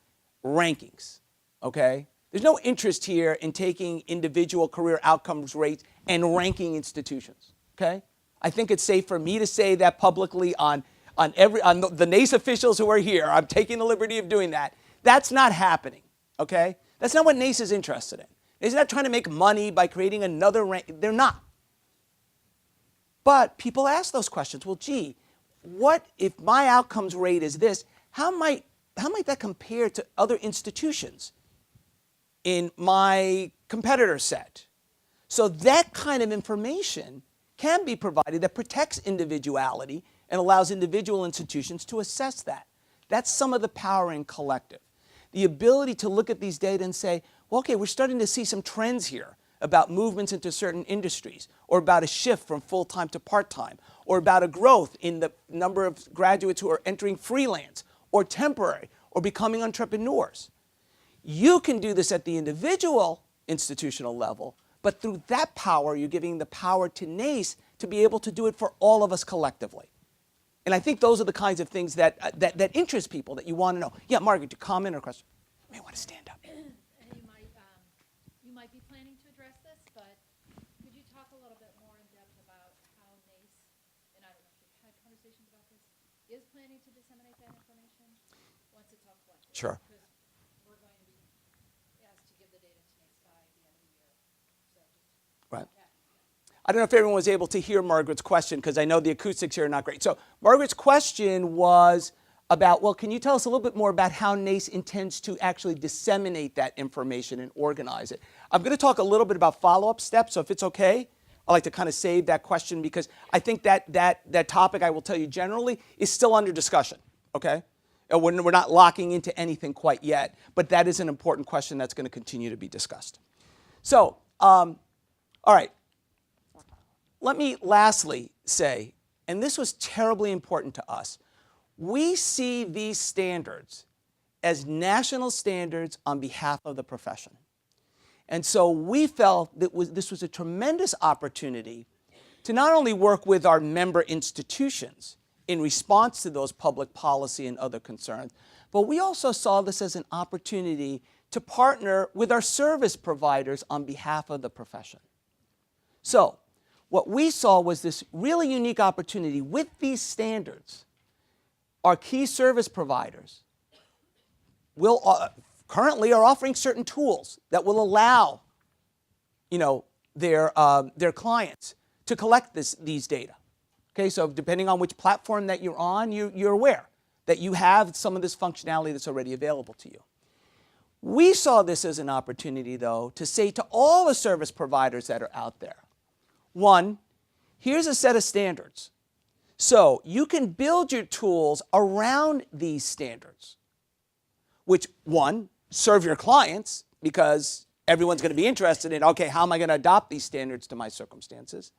rankings. Okay? There's no interest here in taking individual career outcomes rates and ranking institutions. Okay? I think it's safe for me to say that publicly on the NACE officials who are here. I'm taking the liberty of doing that. That's not happening. Okay? That's not what NACE is interested in. NACE is not trying to make money by creating another rank. They're not. But people ask those questions. Well, gee, what if my outcomes rate is this? How might that compare to other institutions in my competitor set? So that kind of information can be provided that protects individuality and allows individual institutions to assess that. That's some of the power in collective. The ability to look at these data and say, well, okay, we're starting to see some trends here about movements into certain industries, or about a shift from full-time to part-time, or about a growth in the number of graduates who are entering freelance, or temporary, or becoming entrepreneurs. You can do this at the individual institutional level, but through that power, you're giving the power to NACE to be able to do it for all of us collectively. And I think those are the kinds of things that interest people, that you want to know. Yeah, Margaret, do you comment or question? You may want to stand up. And you might be planning to address this, but could you talk a little bit more in depth about how NACE, and I don't know if you've had conversations about this, is planning to disseminate that information once it's all collected? Sure. Because we're going to be asked to give the data to NACE by the end of the year. So just Right. I don't know if everyone was able to hear Margaret's question, because I know the acoustics here are not great. So Margaret's question was about, well, can you tell us a little bit more about how NACE intends to actually disseminate that information and organize it? I'm going to talk a little bit about follow-up steps, so if it's okay, I'd like to kind of save that question, because I think that topic, I will tell you generally, is still under discussion, okay? We're not locking into anything quite yet, but that is an important question that's going to continue to be discussed. So, all right. Let me lastly say, and this was terribly important to us, we see these standards as national standards on behalf of the profession. And so we felt that this was a tremendous opportunity to not only work with our member institutions in response to those public policy and other concerns, but we also saw this as an opportunity to partner with our service providers on behalf of the profession. So what we saw was this really unique opportunity with these standards. Our key service providers currently are offering certain tools that will allow, their clients to collect these data. Okay, so depending on which platform that you're on, you're aware that you have some of this functionality that's already available to you. We saw this as an opportunity, though, to say to all the service providers that are out there, one, here's a set of standards. So you can build your tools around these standards, which, one, serve your clients, because everyone's going to be interested in, okay, how am I going to adopt these standards to my circumstances?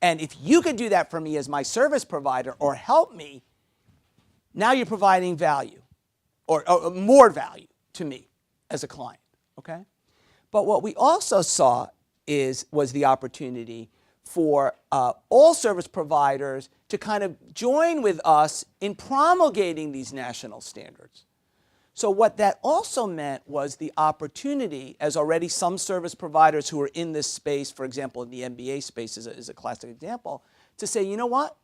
And if you could do that for me as my service provider or help me, now you're providing value or more value to me as a client, okay? But what we also saw was the opportunity for all service providers to kind of join with us in promulgating these national standards. So what that also meant was the opportunity, as already some service providers who are in this space, for example, in the MBA space is a classic example, to say, you know what?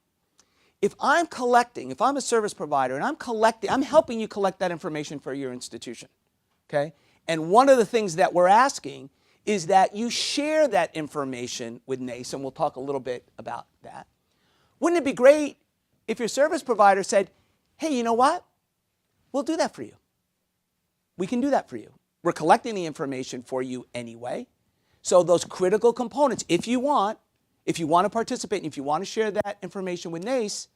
if I'm a service provider and I'm helping you collect that information for your institution, okay? And one of the things that we're asking is that you share that information with NACE, and we'll talk a little bit about that. Wouldn't it be great if your service provider said, hey, you know what? We'll do that for you. We can do that for you. We're collecting the information for you anyway. So those critical components, if you want to participate and if you want to share that information with NACE,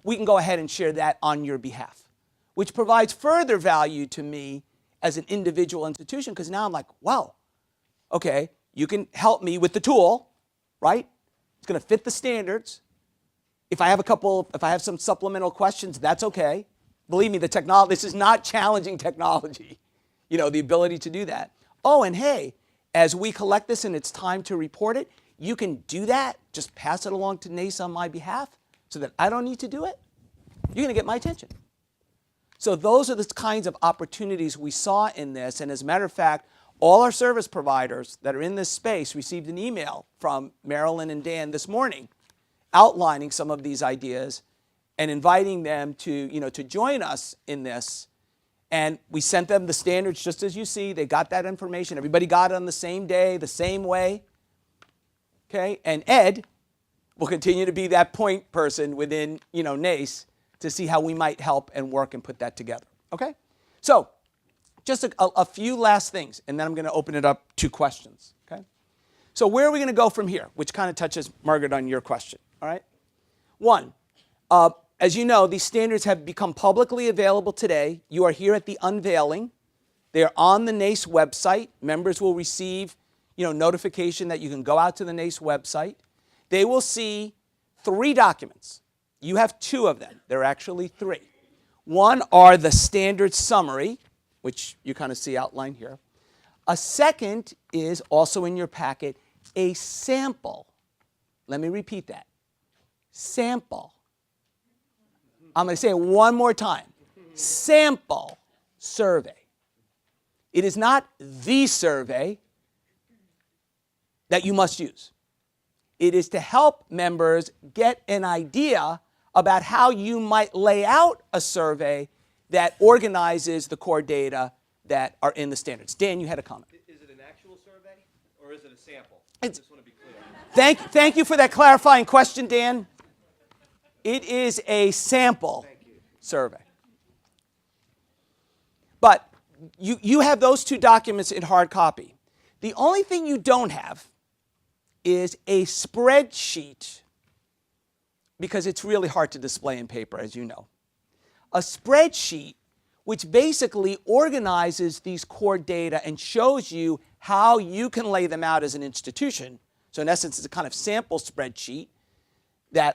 we can go ahead and share that on your behalf, which provides further value to me as an individual institution, because now I'm like, wow, okay, you can help me with the tool, right? It's going to fit the standards. If I have some supplemental questions, that's okay. Believe me, this is not challenging technology, the ability to do that. Oh, and hey, as we collect this and it's time to report it, you can do that, just pass it along to NACE on my behalf so that I don't need to do it. You're going to get my attention. So those are the kinds of opportunities we saw in this. And as a matter of fact, all our service providers that are in this space received an email from Marilyn and Dan this morning outlining some of these ideas and inviting them to join us in this. And we sent them the standards just as you see. They got that information. Everybody got it on the same day, the same way. Okay? And Ed will continue to be that point person within, NACE to see how we might help and work and put that together. Okay? So, just a few last things, and then I'm going to open it up to questions. Okay? So where are we going to go from here? Which kind of touches, Margaret, on your question. All right? One, as you know, these standards have become publicly available today. You are here at the unveiling. They are on the NACE website. Members will receive, notification that you can go out to the NACE website. They will see 3 documents. You have 2 of them. There are actually 3. One are the standard summary, which you kind of see outlined here. A second is also in your packet, a sample. Let me repeat that. Sample. I'm going to say it one more time. Sample survey. It is not the survey that you must use. It is to help members get an idea about how you might lay out a survey that organizes the core data that are in the standards. Dan, you had a comment. Is it an actual survey or is it a sample? I just want to be clear. Thank you for that clarifying question, Dan. It is a sample survey. But you have those 2 documents in hard copy. The only thing you don't have is a spreadsheet, because it's really hard to display in paper, as you know. A spreadsheet which basically organizes these core data and shows you how you can lay them out as an institution. So in essence, it's a kind of sample spreadsheet that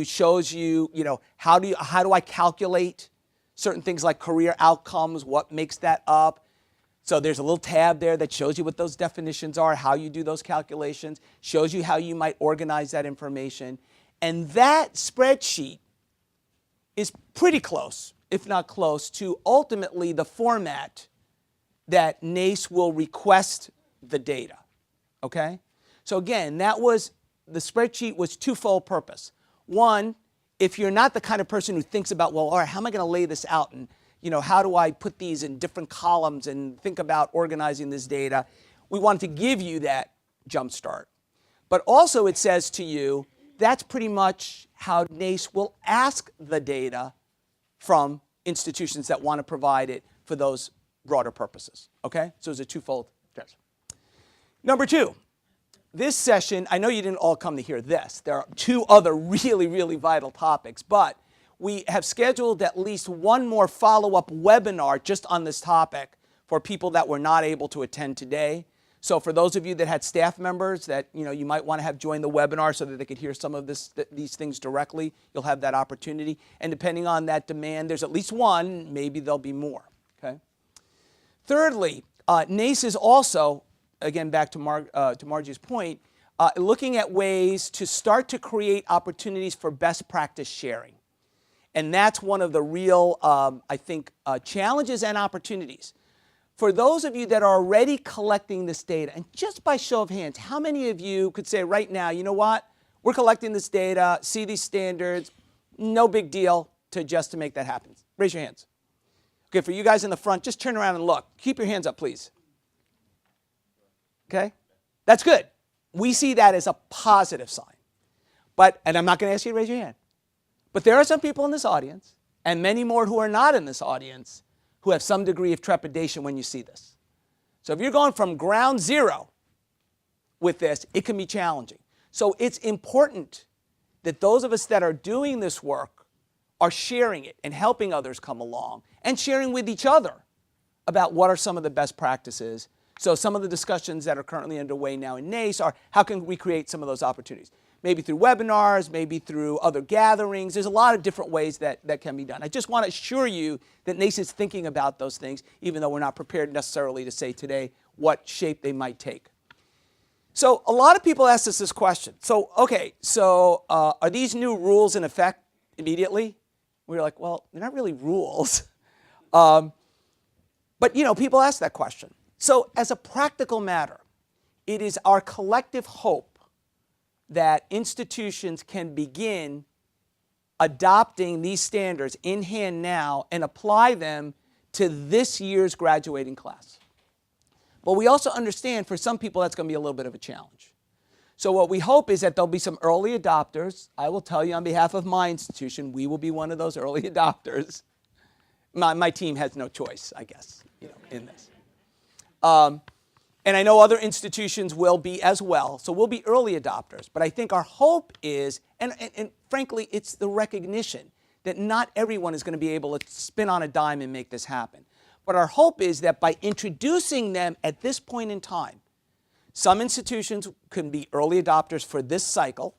shows you, how do I calculate certain things like career outcomes, what makes that up. So there's a little tab there that shows you what those definitions are, how you do those calculations, shows you how you might organize that information. And that spreadsheet is pretty close, if not close, to ultimately the format that NACE will request the data, okay? So again, the spreadsheet was twofold purpose. One, if you're not the kind of person who thinks about, well, all right, how am I going to lay this out? And, how do I put these in different columns and think about organizing this data? We wanted to give you that jump start. But also it says to you, that's pretty much how NACE will ask the data from institutions that want to provide it for those broader purposes, okay? So it's a twofold gesture. Number 2, this session, I know you didn't all come to hear this. There are 2 other really, really vital topics, but we have scheduled at least one more follow-up webinar just on this topic for people that were not able to attend today. So for those of you that had staff members that you might want to have join the webinar so that they could hear some of these things directly, you'll have that opportunity. And depending on that demand, there's at least one, maybe there'll be more. Okay. Thirdly, NACE is also, again back to Margie's point, looking at ways to start to create opportunities for best practice sharing. And that's one of the real, I think, challenges and opportunities. For those of you that are already collecting this data, and just by show of hands, how many of you could say right now, you know what, we're collecting this data, see these standards, no big deal to make that happen. Raise your hands. Okay, for you guys in the front, just turn around and look. Keep your hands up, please. Okay? That's good. We see that as a positive sign. And I'm not going to ask you to raise your hand. But there are some people in this audience, and many more who are not in this audience, who have some degree of trepidation when you see this. So if you're going from ground zero with this, it can be challenging. So it's important that those of us that are doing this work are sharing it and helping others come along and sharing with each other about what are some of the best practices. So some of the discussions that are currently underway now in NACE are how can we create some of those opportunities? Maybe through webinars, maybe through other gatherings. There's a lot of different ways that can be done. I just want to assure you that NACE is thinking about those things, even though we're not prepared necessarily to say today what shape they might take. So a lot of people ask us this question. So, okay, are these new rules in effect immediately? We're like, well, they're not really rules. But, people ask that question. So as a practical matter, it is our collective hope that institutions can begin adopting these standards in hand now and apply them to this year's graduating class. But we also understand for some people that's going to be a little bit of a challenge. So what we hope is that there'll be some early adopters. I will tell you on behalf of my institution, we will be one of those early adopters. My team has no choice, I guess, in this. And I know other institutions will be as well, so we'll be early adopters. But I think our hope is, and frankly, it's the recognition that not everyone is going to be able to spin on a dime and make this happen. But our hope is that by introducing them at this point in time, some institutions can be early adopters for this cycle,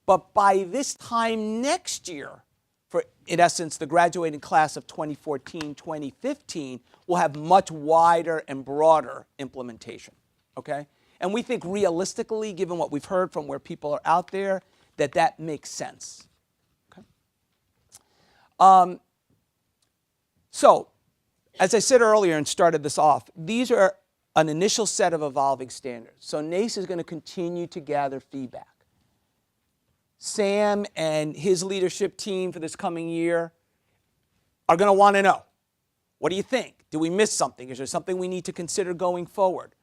but by this time next year, for, in essence, the graduating class of 2014, 2015, will have much wider and broader implementation, okay? And we think realistically, given what we've heard from where people are out there, that makes sense, okay? So, as I said earlier and started this off, these are an initial set of evolving standards. So NACE is going to continue to gather feedback. Sam and his leadership team for this coming year are going to want to know, what do you think? Do we miss something? Is there something we need to consider going forward?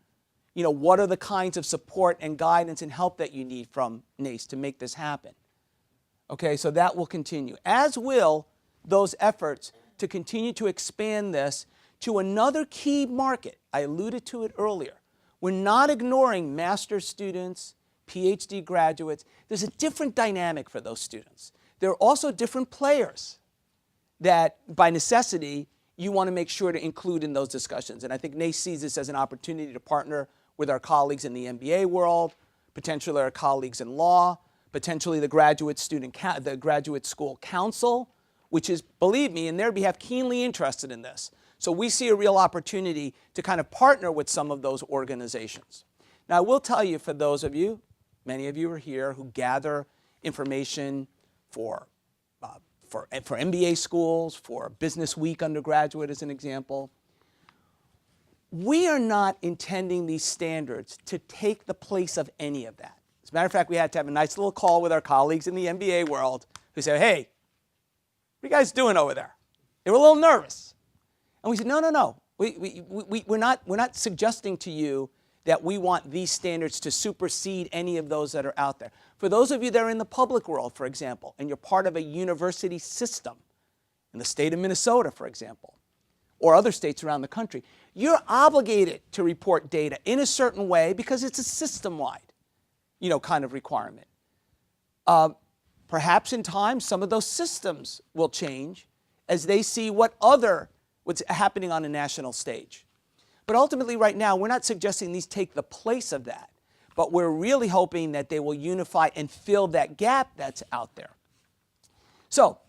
What are the kinds of support and guidance and help that you need from NACE to make this happen? Okay, so that will continue, as will those efforts to continue to expand this to another key market. I alluded to it earlier. We're not ignoring master's students, PhD graduates. There's a different dynamic for those students. There are also different players that, by necessity, you want to make sure to include in those discussions. And I think NACE sees this as an opportunity to partner with our colleagues in the MBA world, potentially our colleagues in law, potentially the graduate school council, which is, believe me, in their behalf, keenly interested in this. So we see a real opportunity to kind of partner with some of those organizations. Now, I will tell you, for those of you, many of you are here who gather information for MBA schools, for Business Week undergraduate as an example. We are not intending these standards to take the place of any of that. As a matter of fact, we had to have a nice little call with our colleagues in the MBA world who said, hey, what are you guys doing over there? They were a little nervous. And we said, no. We're not suggesting to you that we want these standards to supersede any of those that are out there. For those of you that are in the public world, for example, and you're part of a university system, in the state of Minnesota, for example, or other states around the country, you're obligated to report data in a certain way because it's a system-wide, kind of requirement. Perhaps in time, some of those systems will change as they see what's happening on a national stage. But ultimately, right now, we're not suggesting these take the place of that, but we're really hoping that they will unify and fill that gap that's out there. So,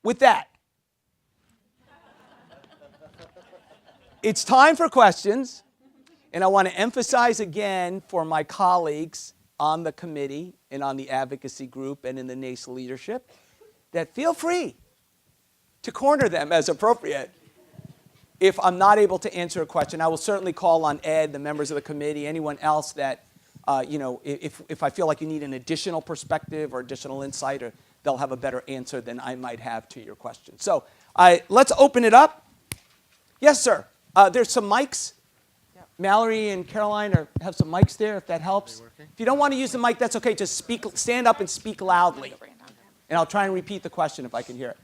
with that, it's time for questions, and I want to emphasize again for my colleagues on the committee and on the advocacy group and in the NACE leadership that feel free to corner them as appropriate. If I'm not able to answer a question, I will certainly call on Ed, the members of the committee, anyone else that, if I feel like you need an additional perspective or additional insight, or they'll have a better answer than I might have to your question. So let's open it up. Yes, sir. There's some mics. Mallory and Caroline have some mics there, if that helps. If you don't want to use the mic, that's okay. Just stand up and speak loudly. And I'll try and repeat the question if I can hear it.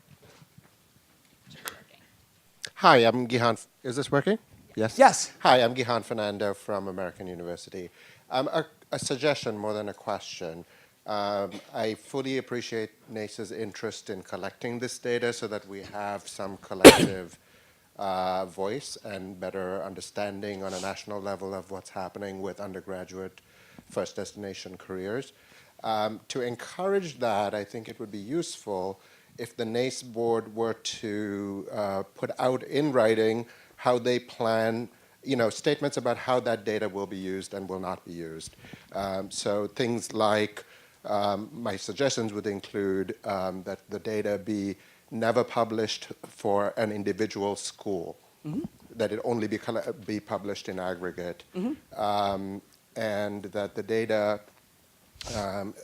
Hi, I'm Gihan. Is this working? Yes? Yes. Hi, I'm Gihan Fernando from American University. A suggestion more than a question. I fully appreciate NACE's interest in collecting this data so that we have some collective voice and better understanding on a national level of what's happening with undergraduate first destination careers. To encourage that, I think it would be useful if the NACE board were to put out in writing how they plan, statements about how that data will be used and will not be used. So things like, my suggestions would include that the data be never published for an individual school, that it only be published in aggregate, and that the data,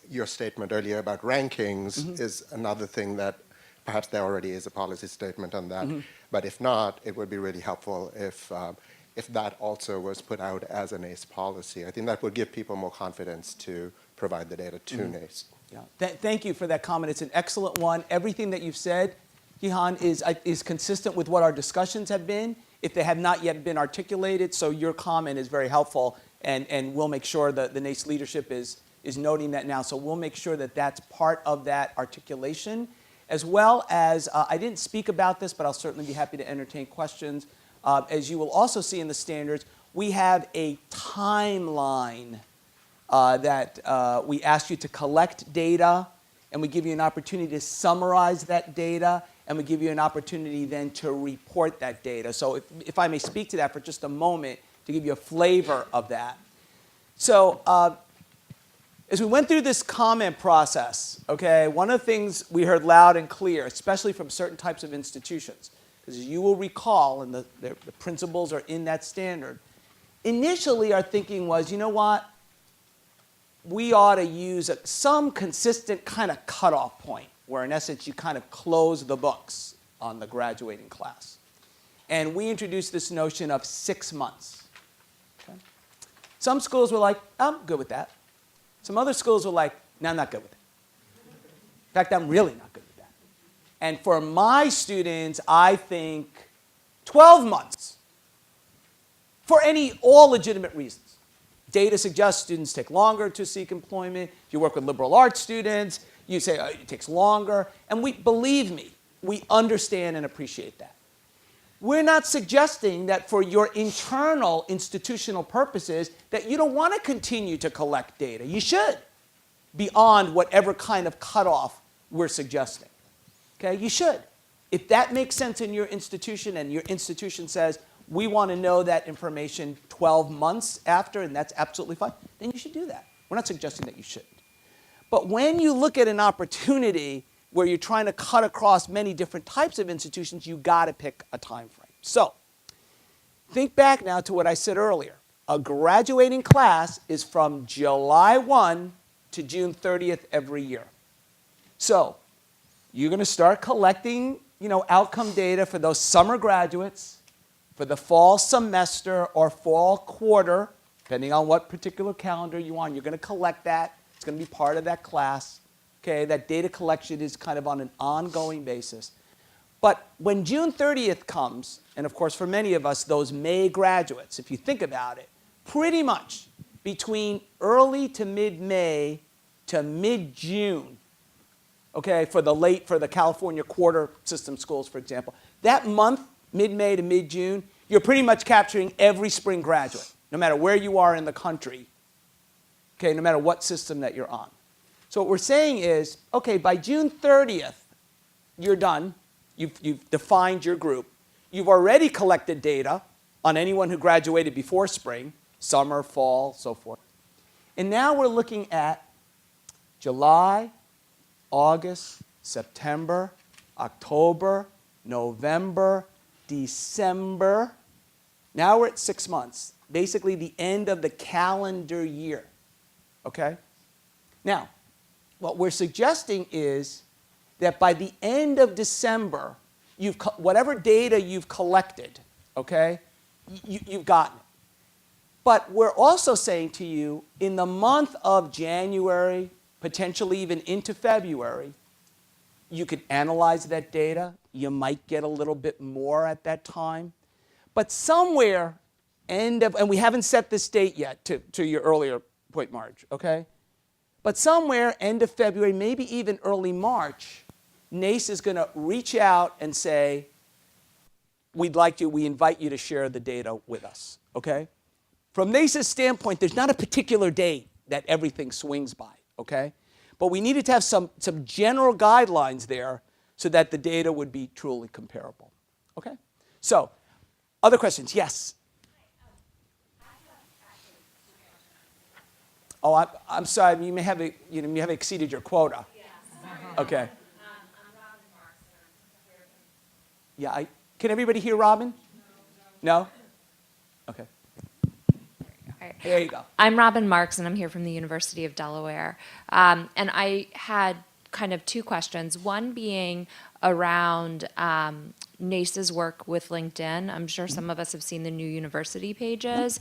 your statement earlier about rankings is another thing that perhaps there already is a policy statement on that, but if not, it would be really helpful if that also was put out as an ACE policy. I think that would give people more confidence to provide the data to NACE. Yeah. Thank you for that comment. It's an excellent one. Everything that you've said, Gihan, is consistent with what our discussions have been, if they have not yet been articulated. So your comment is very helpful, and we'll make sure that the NACE leadership is noting that now. So we'll make sure that that's part of that articulation, as well as, I didn't speak about this, but I'll certainly be happy to entertain questions. As you will also see in the standards, we have a timeline that we ask you to collect data, and we give you an opportunity to summarize that data, and we give you an opportunity then to report that data. So if I may speak to that for just a moment to give you a flavor of that. So as we went through this comment process, okay, one of the things we heard loud and clear, especially from certain types of institutions, because as you will recall, and the principles are in that standard, initially our thinking was, you know what, we ought to use some consistent kind of cutoff point where in essence you kind of close the books on the graduating class. And we introduced this notion of 6 months. Okay? Some schools were like, I'm good with that. Some other schools were like, no, I'm not good with it. In fact, I'm really not good with that. And for my students, I think 12 months for all legitimate reasons. Data suggests students take longer to seek employment. If you work with liberal arts students, you say it takes longer. And believe me, we understand and appreciate that. We're not suggesting that for your internal institutional purposes that you don't want to continue to collect data. You should, beyond whatever kind of cutoff we're suggesting. Okay, you should. If that makes sense in your institution and your institution says, we want to know that information 12 months after, and that's absolutely fine, then you should do that. We're not suggesting that you shouldn't. But when you look at an opportunity where you're trying to cut across many different types of institutions, you've got to pick a time frame. So think back now to what I said earlier. A graduating class is from July 1 to June 30th every year. So you're going to start collecting, outcome data for those summer graduates, for the fall semester or fall quarter, depending on what particular calendar you want. You're going to collect that. It's going to be part of that class. Okay, that data collection is kind of on an ongoing basis. But when June 30th comes, and of course for many of us, those May graduates, if you think about it, pretty much between early to mid-May to mid-June, okay, for the California quarter system schools, for example, that month, mid-May to mid-June, you're pretty much capturing every spring graduate, no matter where you are in the country, okay, no matter what system that you're on. So what we're saying is, okay, by June 30th, you're done. You've defined your group. You've already collected data on anyone who graduated before spring, summer, fall, so forth. And now we're looking at July, August, September, October, November, December. Now we're at 6 months, basically the end of the calendar year, okay? Now, what we're suggesting is that by the end of December, whatever data you've collected, okay, you've gotten it. But we're also saying to you, in the month of January, potentially even into February, you could analyze that data. You might get a little bit more at that time. But somewhere, and we haven't set this date yet, to your earlier point, Marge, okay? But somewhere, end of February, maybe even early March, NACE is going to reach out and say, we invite you to share the data with us, okay? From NACE's standpoint, there's not a particular date that everything swings by, okay? But we needed to have some general guidelines there so that the data would be truly comparable, okay? So, other questions? Yes? Oh, I'm sorry, you may have exceeded your quota. Okay. Yeah, can everybody hear Robin? No? Okay. There you go. I'm Robin Marks, and I'm here from the University of Delaware. And I had kind of two questions. One being around NACE's work with LinkedIn. I'm sure some of us have seen the new university pages,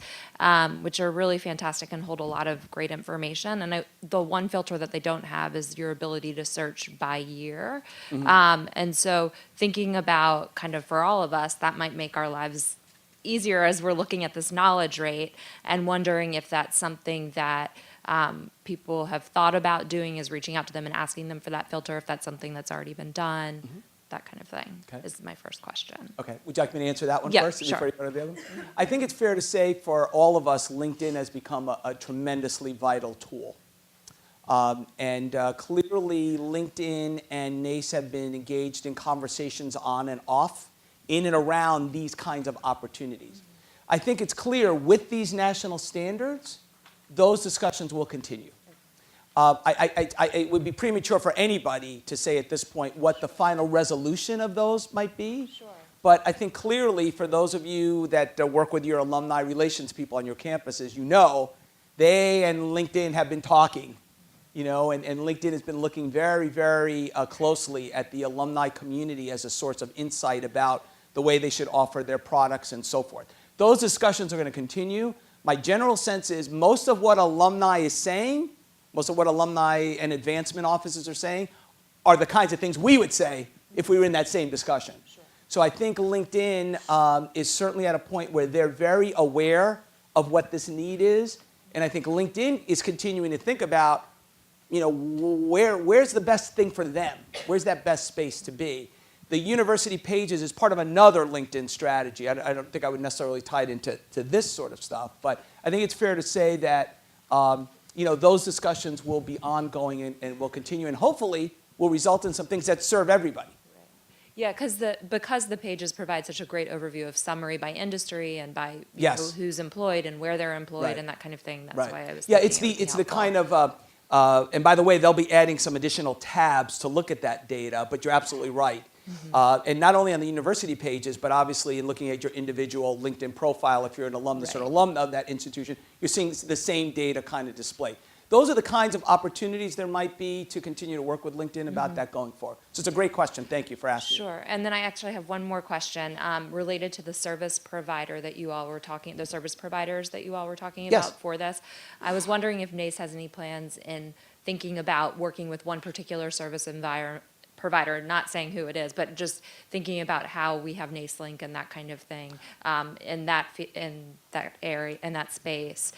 which are really fantastic and hold a lot of great information. And the one filter that they don't have is your ability to search by year. And so thinking about kind of for all of us, that might make our lives easier as we're looking at this knowledge rate and wondering if that's something that people have thought about doing, is reaching out to them and asking them for that filter, if that's something that's already been done, that kind of thing, is my first question. Okay, would you like me to answer that one Yeah, first? sure. Before you go to the other one? I think it's fair to say for all of us, LinkedIn has become a tremendously vital tool. Clearly, LinkedIn and NACE have been engaged in conversations on and off in and around these kinds of opportunities. I think it's clear with these national standards, those discussions will continue. It would be premature for anybody to say at this point what the final resolution of those might be. Sure. But I think clearly for those of you that work with your alumni relations people on your campuses, you know, they and LinkedIn have been talking, you know, and LinkedIn has been looking very, very closely at the alumni community as a source of insight about the way they should offer their products and so forth. Those discussions are going to continue. My general sense is most of what alumni is saying, most of what alumni and advancement offices are saying, are the kinds of things we would say if we were in that same discussion. Sure. So I think LinkedIn is certainly at a point where they're very aware of what this need is, and I think LinkedIn is continuing to think about, you know, where's the best thing for them? Where's that best space to be? The university pages is part of another LinkedIn strategy. I don't think I would necessarily tie it into this sort of stuff, but I think it's fair to say that you know, those discussions will be ongoing and will continue, and hopefully will result in some things that serve everybody. Yeah, because the pages provide such a great overview of summary by industry and by Yes. know, who's employed and where they're employed Right. and that kind of thing. That's Right. why I was Yeah, thinking it's the kind of and by the way, they'll be adding some additional tabs to look at that data, but you're absolutely right. And not only on the university pages, but obviously in looking at your individual LinkedIn profile, if you're an alumnus or an alum of that institution, you're seeing the same data kind of displayed. Those are the kinds of opportunities there might be to continue to work with LinkedIn about that going forward. So it's a great question. Thank you for asking. Sure. And then I actually have one more question related to the service provider that you all were talking, the service providers that you all were talking about Yes. for this. I was wondering if NACE has any plans in thinking about working with one particular service provider, not saying who it is, but just thinking about how we have NACE Link and that kind of thing in that area, in that space,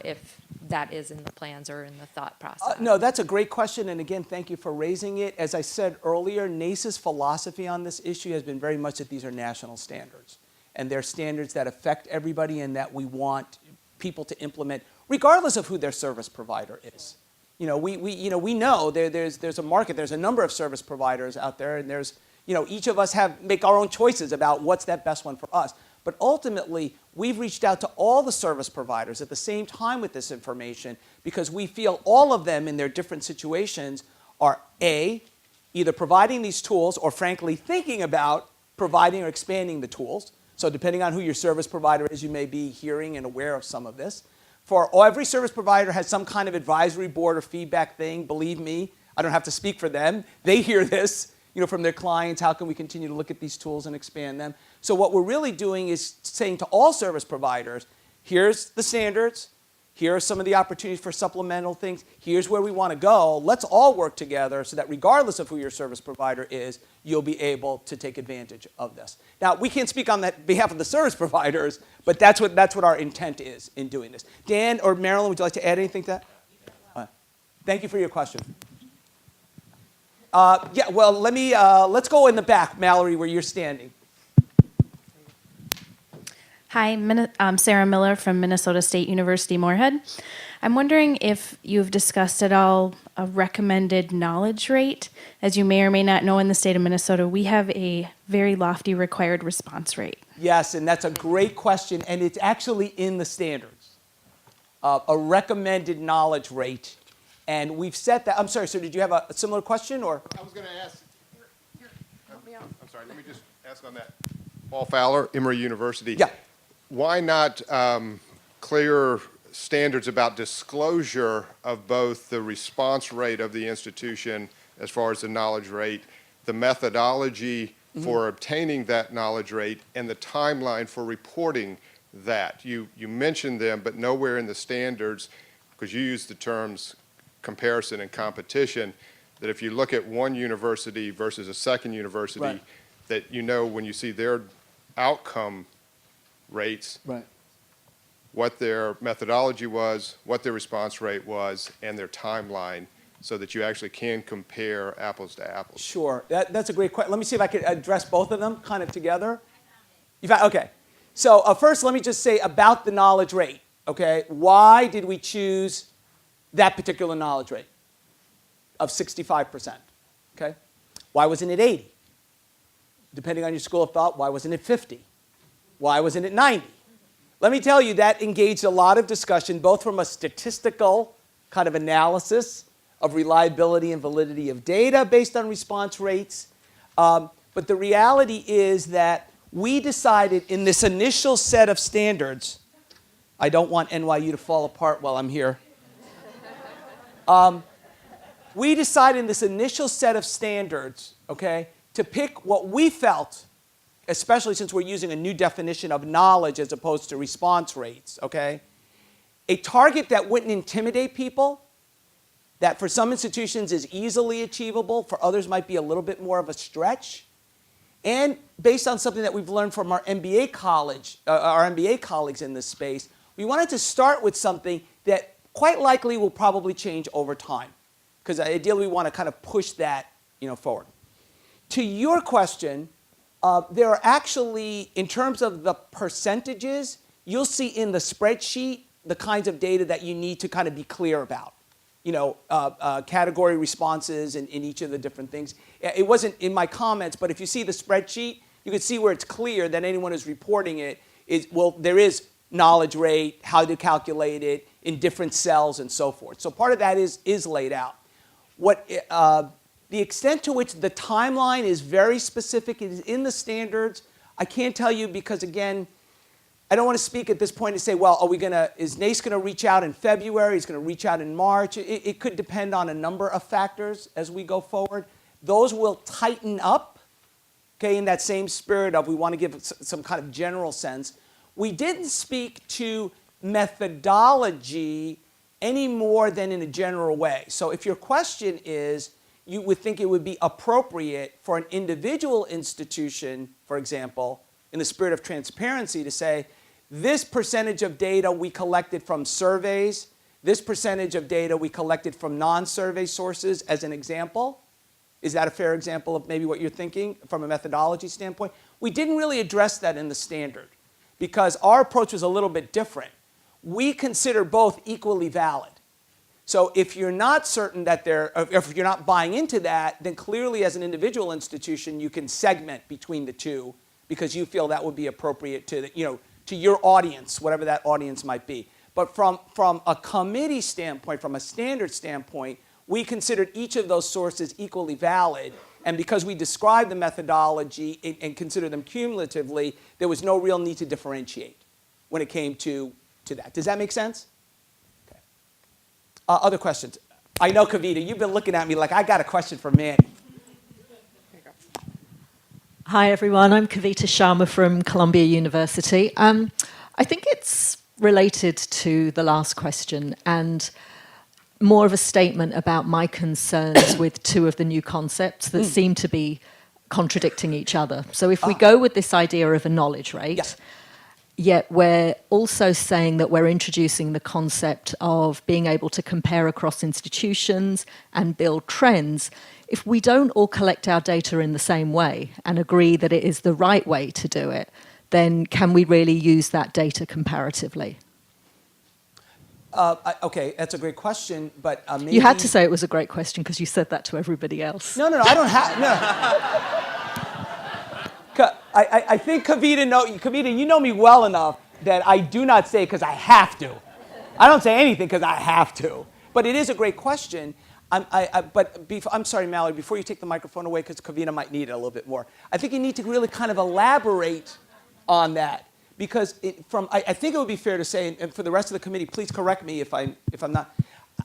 if that is in the plans or in the thought process. No, that's a great question, and again, thank you for raising it. As I said earlier, NACE's philosophy on this issue has been very much that these are national standards, and they're standards that affect everybody and that we want people to implement, regardless of who their service provider is. You know, we know there's a market, there's a number of service providers out there, and there's, you know, each of us make our own choices about what's that best one for us. But ultimately, we've reached out to all the service providers at the same time with this information because we feel all of them in their different situations are A, either providing these tools or frankly thinking about providing or expanding the tools. So depending on who your service provider is, you may be hearing and aware of some of this. For every service provider has some kind of advisory board or feedback thing. Believe me, I don't have to speak for them. They hear this, from their clients. How can we continue to look at these tools and expand them? So what we're really doing is saying to all service providers, here's the standards. Here are some of the opportunities for supplemental things. Here's where we want to go. Let's all work together so that regardless of who your service provider is, you'll be able to take advantage of this. Now, we can't speak on behalf of the service providers, but that's what our intent is in doing this. Dan or Marilyn, would you like to add anything to that? Thank you for your question. Yeah, well, let's go in the back, Mallory, where you're standing. Hi, I'm Sarah Miller from Minnesota State University Moorhead. I'm wondering if you've discussed at all a recommended knowledge rate. As you may or may not know, in the state of Minnesota, we have a very lofty required response rate. Yes, and that's a great question, and it's actually in the standards. A recommended knowledge rate, and we've set that. I'm sorry, sir, did you have a similar question, or? I was going to ask. Help me out. I'm sorry, let me just ask on that. Paul Fowler, Emory University. Yeah. Why not clear standards about disclosure of both the response rate of the institution as far as the knowledge rate, the methodology for obtaining that knowledge rate, and the timeline for reporting that? You mentioned them, but nowhere in the standards, because you use the terms comparison and competition, that if you look at one university versus a second university, Right. that when you see their outcome rates, Right. what their methodology was, what their response rate was, and their timeline, so that you actually can compare apples to apples. Sure, that's a great question. Let me see if I can address both of them kind of together. Okay, so first let me just say about the knowledge rate, okay? Why did we choose that particular knowledge rate of 65%, okay? Why wasn't it 80? Depending on your school of thought, why wasn't it 50? Why wasn't it 90? Let me tell you, that engaged a lot of discussion, both from a statistical kind of analysis of reliability and validity of data based on response rates. But the reality is that we decided in this initial set of standards, I don't want NYU to fall apart while I'm here. We decided in this initial set of standards, okay, to pick what we felt, especially since we're using a new definition of knowledge as opposed to response rates, okay? A target that wouldn't intimidate people, that for some institutions is easily achievable, for others might be a little bit more of a stretch, and based on something that we've learned from our MBA colleagues in this space, we wanted to start with something that quite likely will probably change over time, because ideally we want to kind of push that, forward. To your question, there are actually, in terms of the percentages, you'll see in the spreadsheet the kinds of data that you need to kind of be clear about. Category responses in each of the different things. It wasn't in my comments, but if you see the spreadsheet, you can see where it's clear that anyone who's reporting it there is knowledge rate, how to calculate it in different cells and so forth. So part of that is laid out. The extent to which the timeline is very specific, it is in the standards. I can't tell you because, again, I don't want to speak at this point and say, well, is NACE going to reach out in February? Is going to reach out in March? It could depend on a number of factors as we go forward. Those will tighten up, okay, in that same spirit of we want to give some kind of general sense. We didn't speak to methodology any more than in a general way. So if your question is, you would think it would be appropriate for an individual institution, for example, in the spirit of transparency, to say, this percentage of data we collected from surveys, this percentage of data we collected from non-survey sources as an example. Is that a fair example of maybe what you're thinking from a methodology standpoint? We didn't really address that in the standard because our approach was a little bit different. We consider both equally valid. So if you're not certain that if you're not buying into that, then clearly as an individual institution, you can segment between the two because you feel that would be appropriate to your audience, whatever that audience might be. But from a committee standpoint, from a standard standpoint, we considered each of those sources equally valid. And because we described the methodology and considered them cumulatively, there was no real need to differentiate when it came to that. Does that make sense? Okay. Other questions? I know, Kavita, you've been looking at me like I got a question for Manny. Hi, everyone. I'm Kavita Sharma from Columbia University. I think it's related to the last question and more of a statement about my concerns with two of the new concepts that seem to be contradicting each other. So if we go with this idea of a knowledge rate, yet we're also saying that we're introducing the concept of being able to compare across institutions and build trends. If we don't all collect our data in the same way and agree that it is the right way to do it, then can we really use that data comparatively? Okay, that's a great question, but maybe... You had to say it was a great question because you said that to everybody else. No, I don't have... No. I think, Kavita, you know me well enough that I do not say because I have to. I don't say anything because I have to. But it is a great question. I'm sorry, Mallory, before you take the microphone away, because Kavita might need it a little bit more, I think you need to really kind of elaborate on that. Because I think it would be fair to say, and for the rest of the committee, please correct me if I'm not.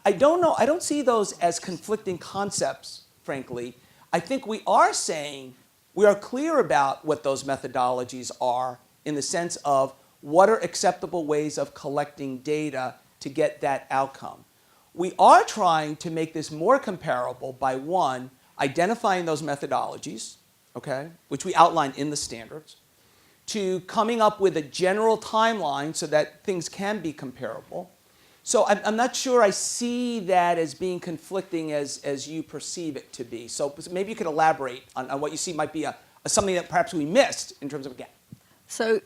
I don't know. I don't see those as conflicting concepts, frankly. I think we are saying we are clear about what those methodologies are in the sense of what are acceptable ways of collecting data to get that outcome. We are trying to make this more comparable by, one, identifying those methodologies, okay, which we outline in the standards, to coming up with a general timeline so that things can be comparable. So I'm not sure I see that as being conflicting as you perceive it to be. So maybe you could elaborate on what you see might be something that perhaps we missed in terms of a gap. So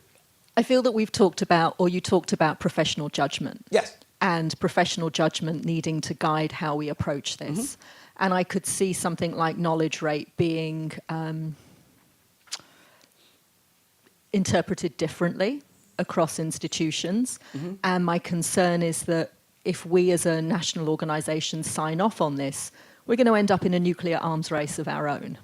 I feel that we've talked about, or you talked about professional judgment. Yes. And professional judgment needing to guide how we approach this. And I could see something like knowledge rate being interpreted differently across institutions. And my concern is that if we as a national organisation sign off on this, we're going to end up in a nuclear arms race of our own.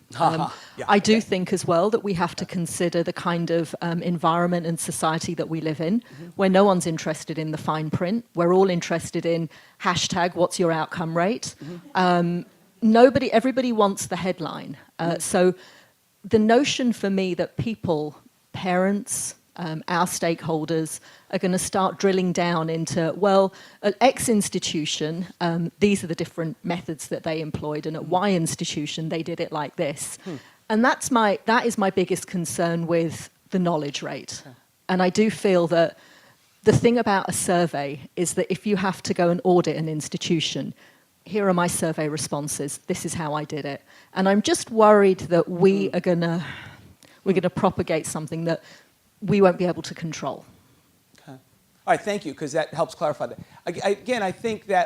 I do think as well that we have to consider the kind of environment and society that we live in, where no one's interested in the fine print. We're all interested in hashtag, what's your outcome rate? Everybody wants the headline. So the notion for me that people, parents, our stakeholders are going to start drilling down into, well, at X institution, these are the different methods that they employed, and at Y institution, they did it like this. And that is my biggest concern with the knowledge rate. And I do feel that the thing about a survey is that if you have to go and audit an institution, here are my survey responses, this is how I did it. And I'm just worried that we're going to propagate something that we won't be able to control. Okay. All right, thank you, because that helps clarify that. Again, I think that,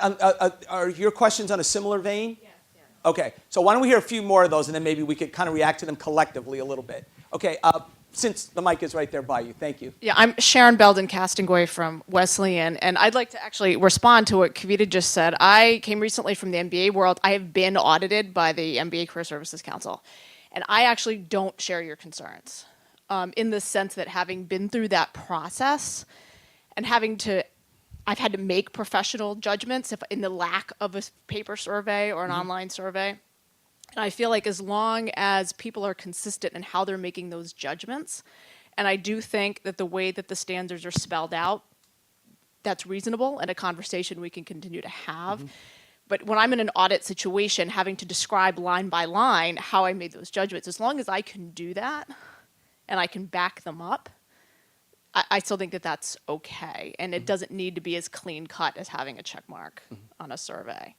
are your questions on a similar vein? Yes. Okay, so why don't we hear a few more of those, and then maybe we could kind of react to them collectively a little bit. Okay, since the mic is right there by you, thank you. Yeah, I'm Sharon Belden-Castonguay from Wesleyan, and I'd like to actually respond to what Kavita just said. I came recently from the MBA world. I have been audited by the MBA Career Services Council, and I actually don't share your concerns. In the sense that having been through that process and I've had to make professional judgments in the lack of a paper survey or an online survey. And I feel like as long as people are consistent in how they're making those judgments, and I do think that the way that the standards are spelled out, that's reasonable and a conversation we can continue to have. But when I'm in an audit situation, having to describe line by line how I made those judgments, as long as I can do that, and I can back them up, I still think that that's okay. And it doesn't need to be as clean cut as having a check mark on a survey.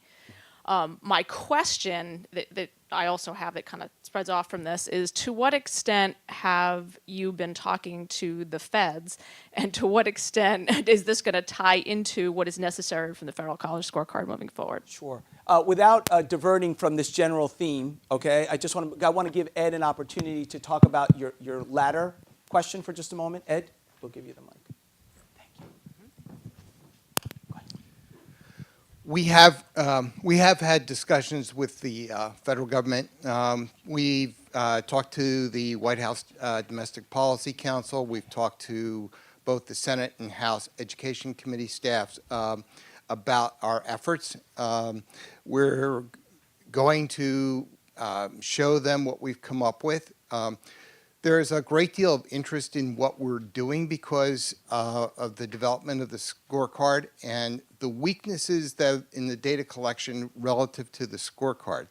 My question that I also have that kind of spreads off from this is, to what extent have you been talking to the feds, and to what extent is this going to tie into what is necessary from the Federal College Scorecard moving forward? Sure. Without diverting from this general theme, okay, I want to give Ed an opportunity to talk about your latter question for just a moment. Ed, we'll give you the mic. Thank you. Go ahead. We have had discussions with the federal government. We've talked to the White House Domestic Policy Council. We've talked to both the Senate and House Education Committee staffs. about our efforts. We're going to show them what we've come up with. There's a great deal of interest in what we're doing because of the development of the scorecard and the weaknesses that in the data collection relative to the scorecard.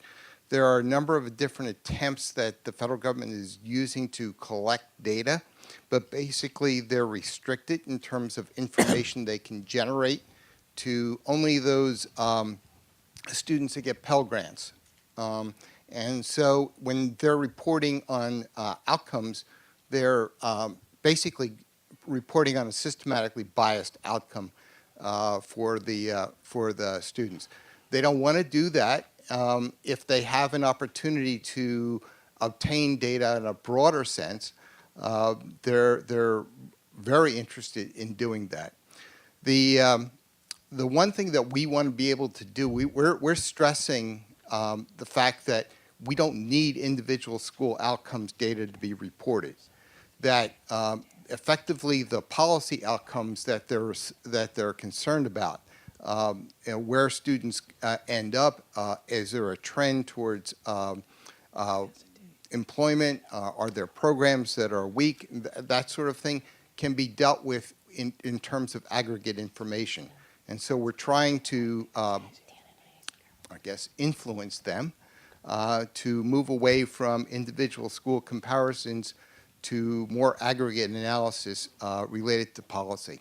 There are a number of different attempts that the federal government is using to collect data, but basically they're restricted in terms of information they can generate to only those students that get Pell Grants. And so when they're reporting on outcomes, they're basically reporting on a systematically biased outcome for the students. They don't want to do that if they have an opportunity to obtain data in a broader sense. They're very interested in doing that. The one thing that we want to be able to do, we're stressing the fact that we don't need individual school outcomes data to be reported. That effectively the policy outcomes that they're concerned about, and where students end up, is there a trend towards employment? Are there programs that are weak? That sort of thing can be dealt with in terms of aggregate information. And so we're trying to, I guess, influence them to move away from individual school comparisons to more aggregate analysis related to policy.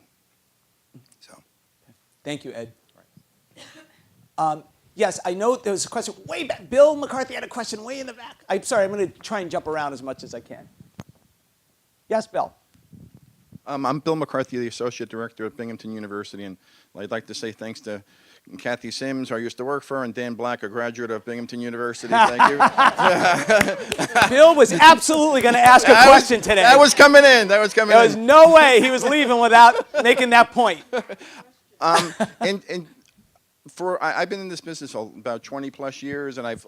So, Thank you, Ed. Yes, I know there was a question way back. Bill McCarthy had a question way in the back. I'm sorry, I'm going to try and jump around as much as I can. Yes, Bill. I'm Bill McCarthy, the Associate Director at Binghamton University, and I'd like to say thanks to Kathy Sims, who I used to work for, and Dan Black, a graduate of Binghamton University. Thank you. Bill was absolutely going to ask a question today. That was coming in. That was coming in. There was no way he was leaving without making that point. I've been in this business about 20 plus years, and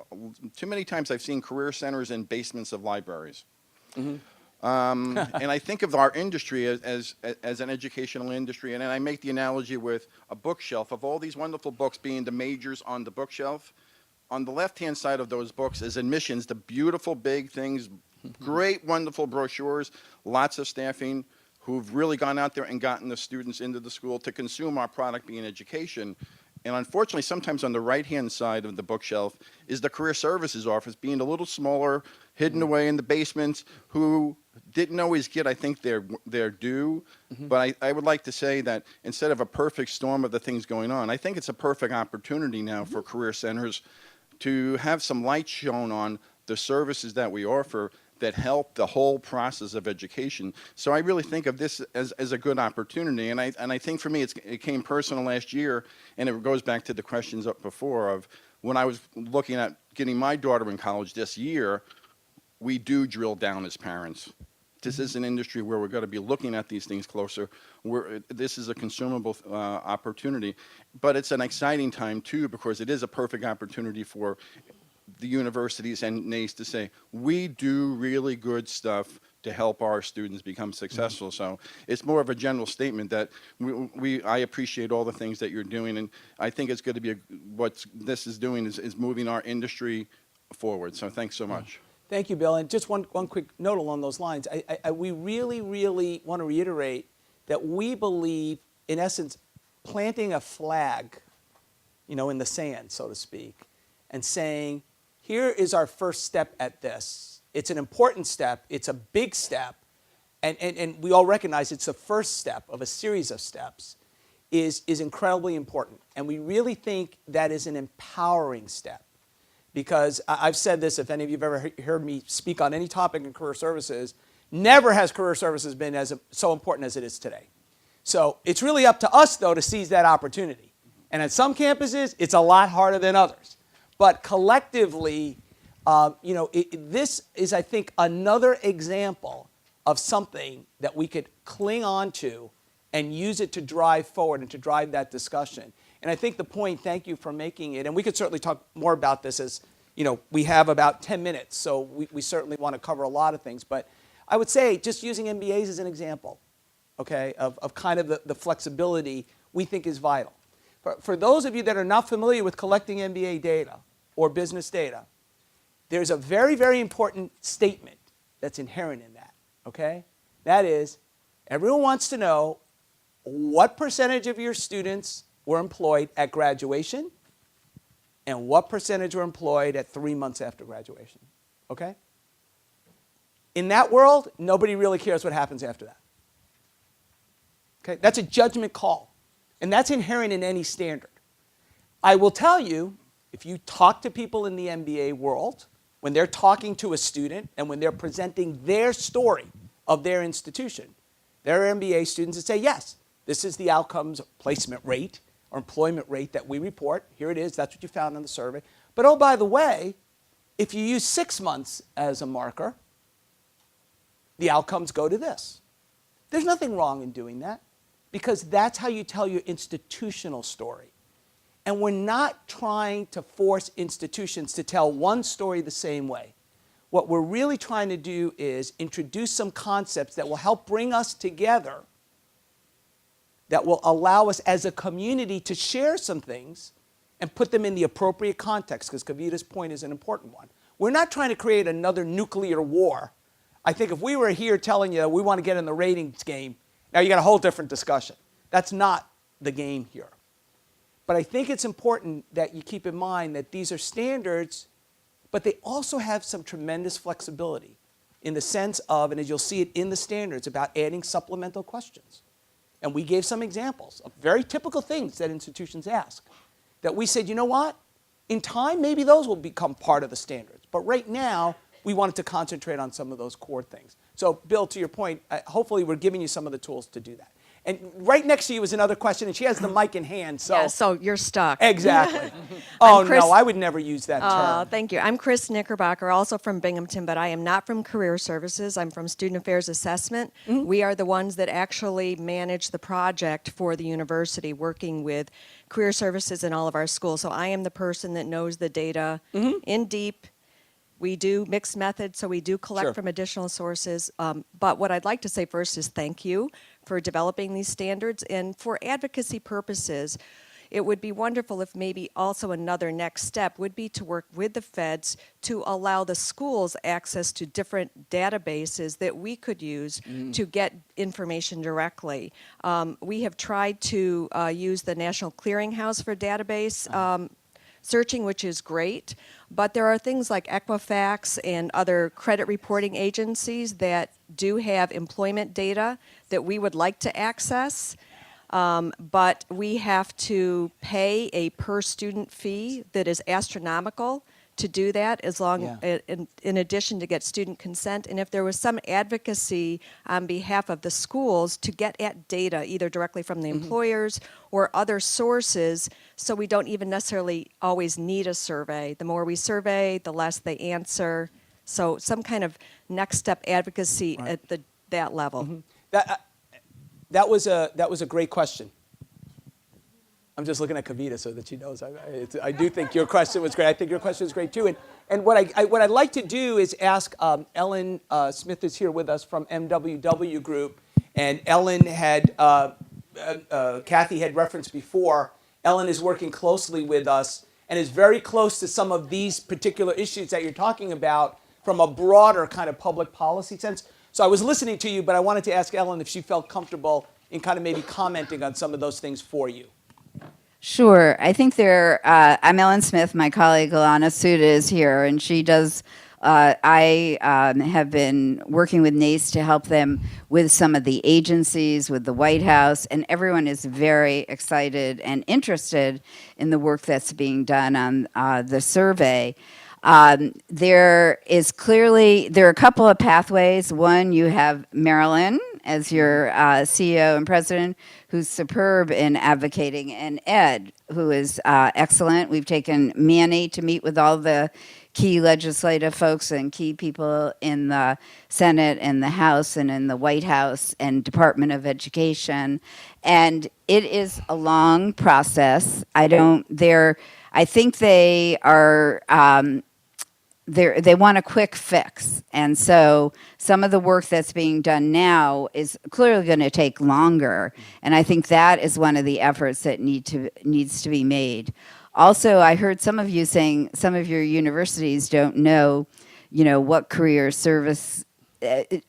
too many times I've seen career centers in basements of libraries. Mm-hmm. And I think of our industry as an educational industry, and I make the analogy with a bookshelf of all these wonderful books being the majors on the bookshelf. On the left-hand side of those books is admissions, the beautiful big things, great, wonderful brochures, lots of staffing who've really gone out there and gotten the students into the school to consume our product being education. And unfortunately, sometimes on the right-hand side of the bookshelf is the career services office being a little smaller, hidden away in the basements, who didn't always get, I think, their due. Mm-hmm. But I would like to say that instead of a perfect storm of the things going on, I think it's a perfect opportunity now for career centers to have some light shown on the services that we offer that help the whole process of education. So I really think of this as a good opportunity. And I think for me, it came personal last year, and it goes back to the questions up before of when I was looking at getting my daughter in college this year, we do drill down as parents. This is an industry where we're going to be looking at these things closer. This is a consumable opportunity, but it's an exciting time too, because it is a perfect opportunity for the universities and NACE to say, we do really good stuff to help our students become successful. So it's more of a general statement that I appreciate all the things that you're doing, and I think it's going to be what this is doing is moving our industry forward. So thanks so much. Thank you, Bill. And just one quick note along those lines. We really, really want to reiterate that we believe, in essence, planting a flag, in the sand, so to speak, and saying, here is our first step at this. It's an important step. It's a big step. And we all recognize it's the first step of a series of steps is incredibly important. And we really think that is an empowering step. Because I've said this, if any of you have ever heard me speak on any topic in career services, never has career services been so important as it is today. So it's really up to us, though, to seize that opportunity. And at some campuses, it's a lot harder than others. But collectively, this is, I think, another example of something that we could cling on to and use it to drive forward and to drive that discussion. And I think the point, thank you for making it, and we could certainly talk more about this as, we have about 10 minutes, so we certainly want to cover a lot of things. But I would say just using MBAs as an example, okay, of kind of the flexibility we think is vital. for those of you that are not familiar with collecting MBA data or business data, there's a very, very important statement that's inherent in that, okay? That is, everyone wants to know what percentage of your students were employed at graduation and what percentage were employed at 3 months after graduation, okay? In that world, nobody really cares what happens after that. Okay? That's a judgment call, and that's inherent in any standard. I will tell you, if you talk to people in the MBA world, when they're talking to a student and when they're presenting their story of their institution, there are MBA students that say, yes, this is the outcomes placement rate or employment rate that we report. Here it is. That's what you found in the survey. But oh, by the way, if you use 6 months as a marker, the outcomes go to this. There's nothing wrong in doing that because that's how you tell your institutional story. And we're not trying to force institutions to tell one story the same way. What we're really trying to do is introduce some concepts that will help bring us together, that will allow us as a community to share some things and put them in the appropriate context, because Kavita's point is an important one. We're not trying to create another nuclear war. I think if we were here telling you we want to get in the ratings game, now you got a whole different discussion. That's not the game here. But I think it's important that you keep in mind that these are standards, but they also have some tremendous flexibility in the sense of, and as you'll see it in the standards, about adding supplemental questions. And we gave some examples of very typical things that institutions ask, that we said, you know what? In time, maybe those will become part of the standards. But right now, we wanted to concentrate on some of those core things. So, Bill, to your point, hopefully we're giving you some of the tools to do that. And right next to you is another question, and she has the mic in hand. So, yeah, so you're stuck. Exactly. Oh, no, I would never use that term. Thank you. I'm Chris Knickerbocker, also from Binghamton, but I am not from Career Services. I'm from Student Affairs Assessment. Mm-hmm. We are the ones that actually manage the project for the university, working with Career Services in all of our schools. So I am the person that knows the data in deep. We do mixed methods, so we do collect from additional sources. But what I'd like to say first is thank you for developing these standards. And for advocacy purposes, it would be wonderful if maybe also another next step would be to work with the feds to allow the schools access to different databases that we could use to get information directly. We have tried to use the National Clearinghouse for database searching, which is great, but there are things like Equifax and other credit reporting agencies that do have employment data that we would like to access, but we have to pay a per student fee that is astronomical to do that, as long in addition to get student consent. And if there was some advocacy on behalf of the schools to get at data, either directly from the employers or other sources, so we don't even necessarily always need a survey. The more we survey, the less they answer. So some kind of next step advocacy at that level. That was a great question. I'm just looking at Kavita so that she knows. I do think your question was great. I think your question is great too. And what I'd like to do is ask Ellen Smith is here with us from MWW Group, and Ellen had Kathy had referenced before. Ellen is working closely with us and is very close to some of these particular issues that you're talking about from a broader kind of public policy sense. So I was listening to you, but I wanted to ask Ellen if she felt comfortable in kind of maybe commenting on some of those things for you. Sure. I think I'm Ellen Smith. My colleague Alana Suda is here, and she does. I have been working with NACE to help them with some of the agencies, with the White House, and everyone is very excited and interested in the work that's being done on the survey. There are a couple of pathways. One, you have Marilyn as your CEO and president, who's superb in advocating, and Ed, who is excellent. We've taken Manny to meet with all the key legislative folks and key people in the Senate and the House and in the White House and Department of Education. And it is a long process. I think they are they want a quick fix. And so some of the work that's being done now is clearly going to take longer. And I think that is one of the efforts that needs to be made. Also, I heard some of you saying some of your universities don't know, what career service,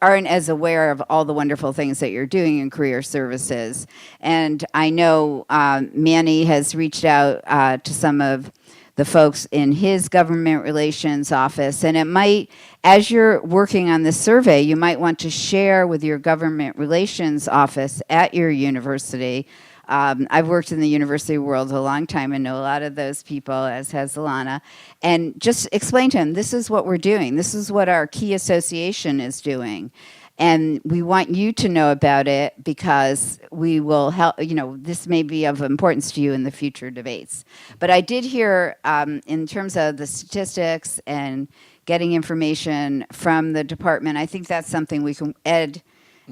aren't as aware of all the wonderful things that you're doing in career services. And I know Manny has reached out to some of the folks in his government relations office, and it might, as you're working on this survey, you might want to share with your government relations office at your university. I've worked in the university world a long time and know a lot of those people, as has Alana, and just explain to them, this is what we're doing. This is what our key association is doing. And we want you to know about it because we will help, this may be of importance to you in the future debates. But I did hear, in terms of the statistics and getting information from the department, I think that's something we can, Ed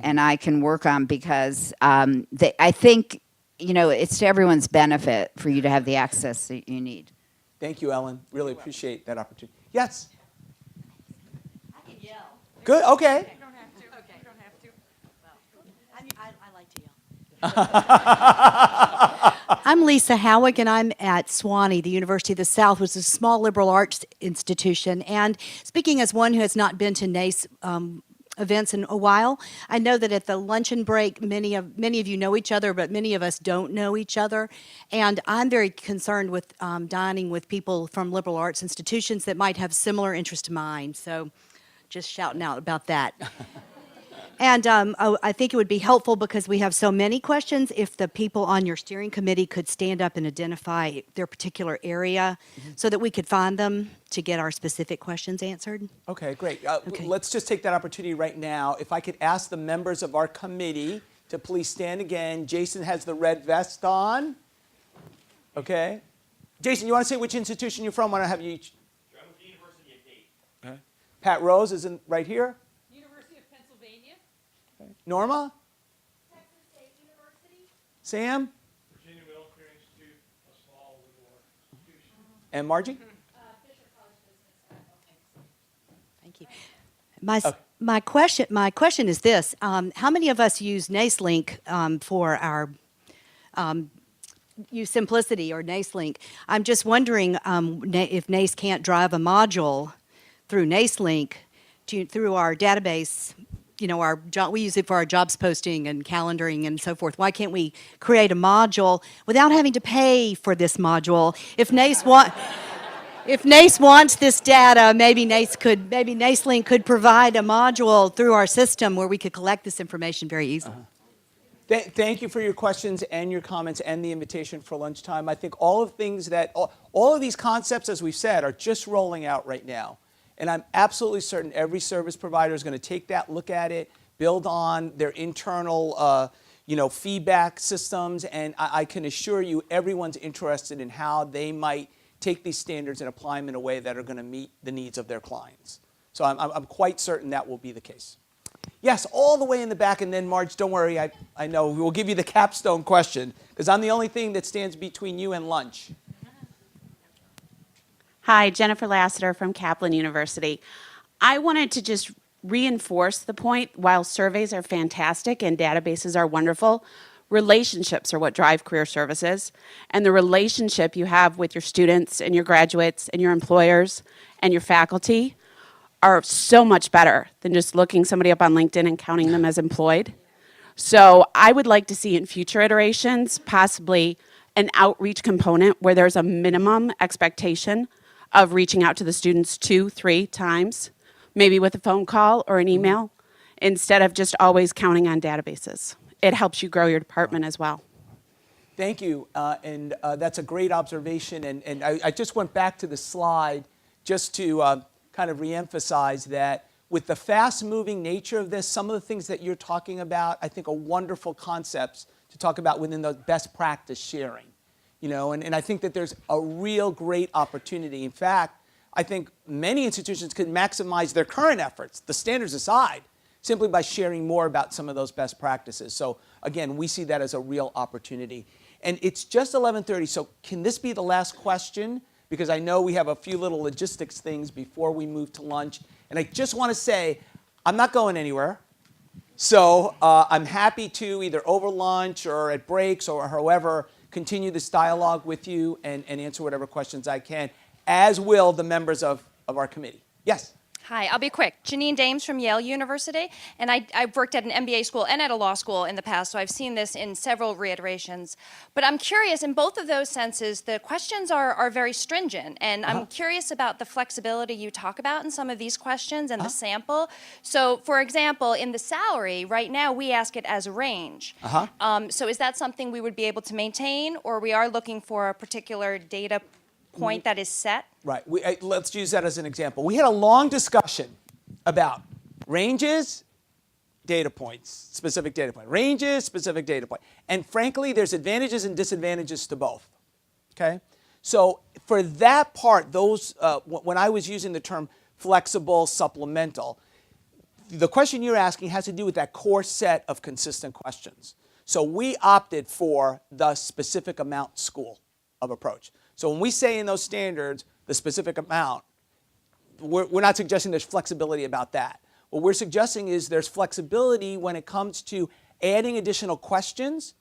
and I can work on because I think, it's to everyone's benefit for you to have the access that you need. Thank you, Ellen. Really appreciate that opportunity. Yes? I can yell. Good, okay. I'm Lisa Howick, and I'm at Sewanee, the University of the South, which is a small liberal arts institution. And speaking as one who has not been to NACE events in a while, I know that at the luncheon break, many of you know each other, but many of us don't know each other. And I'm very concerned with dining with people from liberal arts institutions that might have similar interests to mine. So just shouting out about that. And I think it would be helpful because we have so many questions if the people on your steering committee could stand up and identify their particular area so that we could find them to get our specific questions answered. Okay, great. Let's just take that opportunity right now. If I could ask the members of our committee to please stand again. Jason has the red vest on. Okay. Jason, you want to say which institution you're from? I want to have you each. I'm with the University of Dayton. Okay. Pat Rose is right here. Norma? Texas State University. Sam? Virginia Military Institute, a small liberal arts institution. And Margie? Fisher College Business. Thank you. My question is this: how many of us use NACELink for our use Simplicity or NACELink? I'm just wondering if NACE can't drive a module through NACELink through our database. We use it for our jobs posting and calendaring and so forth. Why can't we create a module without having to pay for this module? If NACE wants this data, maybe NACELink could provide a module through our system where we could collect this information very easily. Thank you for your questions and your comments and the invitation for lunchtime. I think all of these concepts, as we've said, are just rolling out right now. And I'm absolutely certain every service provider is going to take that, look at it, build on their internal feedback systems. And I can assure you everyone's interested in how they might take these standards and apply them in a way that are going to meet the needs of their clients. So I'm quite certain that will be the case. Yes, all the way in the back. And then, Marge, don't worry. I know we'll give you the capstone question because I'm the only thing that stands between you and lunch. Hi, Jennifer Lassiter from Kaplan University. I wanted to just reinforce the point, while surveys are fantastic and databases are wonderful, relationships are what drive career services. And the relationship you have with your students and your graduates and your employers and your faculty are so much better than just looking somebody up on LinkedIn and counting them as employed. So I would like to see in future iterations possibly an outreach component where there's a minimum expectation of reaching out to the students 2-3 times, maybe with a phone call or an email, instead of just always counting on databases. It helps you grow your department as well. Thank you, and that's a great observation. And I just went back to the slide just to kind of reemphasize that with the fast-moving nature of this, some of the things that you're talking about, I think are wonderful concepts to talk about within the best practice sharing. And I think that there's a real great opportunity. In fact, I think many institutions could maximize their current efforts, the standards aside, simply by sharing more about some of those best practices. So again, we see that as a real opportunity. And it's just 11:30, so can this be the last question because I know we have a few little logistics things before we move to lunch. And I just want to say, I'm not going anywhere. So I'm happy to either over lunch or at breaks or however continue this dialogue with you and answer whatever questions I can, as will the members of our committee. Yes? Hi, I'll be quick. Janine Dames from Yale University, and I've worked at an MBA school and at a law school in the past, so I've seen this in several reiterations. But I'm curious, in both of those senses, the questions are very stringent, and I'm curious about the flexibility you talk about in some of these questions and the sample. So, for example, in the salary, right now we ask it as a range. So is that something we would be able to maintain, or we are looking for a particular data point that is set? Right. Let's use that as an example. We had a long discussion about ranges, data points, specific data point. Ranges, specific data point. And frankly, there's advantages and disadvantages to both. Okay? So for that part, those when I was using the term flexible, supplemental, the question you're asking has to do with that core set of consistent questions. So we opted for the specific amount school of approach. So when we say in those standards, the specific amount, we're not suggesting there's flexibility about that. What we're suggesting is there's flexibility when it comes to adding additional questions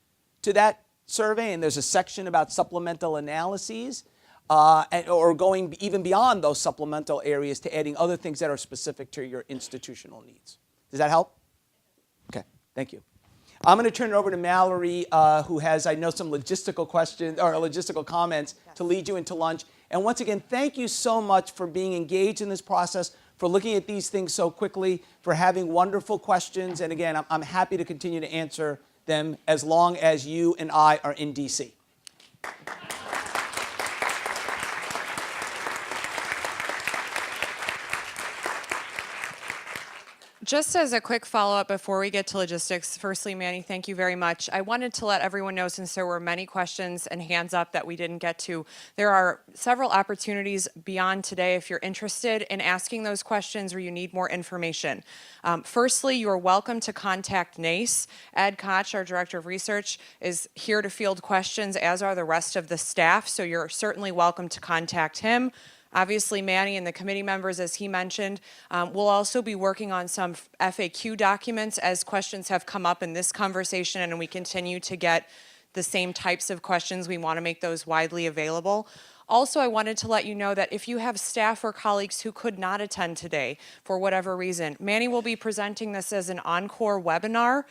to that survey, and there's a section about supplemental analyses, or going even beyond those supplemental areas to adding other things that are specific to your institutional needs. Does that help? Okay, thank you. I'm going to turn it over to Mallory, who has, I know, some logistical questions or logistical comments to lead you into lunch. And once again, thank you so much for being engaged in this process, for looking at these things so quickly, for having wonderful questions. And again, I'm happy to continue to answer them as long as you and I are in DC. Just as a quick follow-up before we get to logistics, firstly, Manny, thank you very much. I wanted to let everyone know, since there were many questions and hands up that we didn't get to, there are several opportunities beyond today if you're interested in asking those questions or you need more information. Firstly, you're welcome to contact NACE. Ed Koch, our Director of Research, is here to field questions, as are the rest of the staff, so you're certainly welcome to contact him. Obviously, Manny and the committee members, as he mentioned, will also be working on some FAQ documents as questions have come up in this conversation and we continue to get the same types of questions. We want to make those widely available. Also, I wanted to let you know that if you have staff or colleagues who could not attend today for whatever reason, Manny will be presenting this as an encore webinar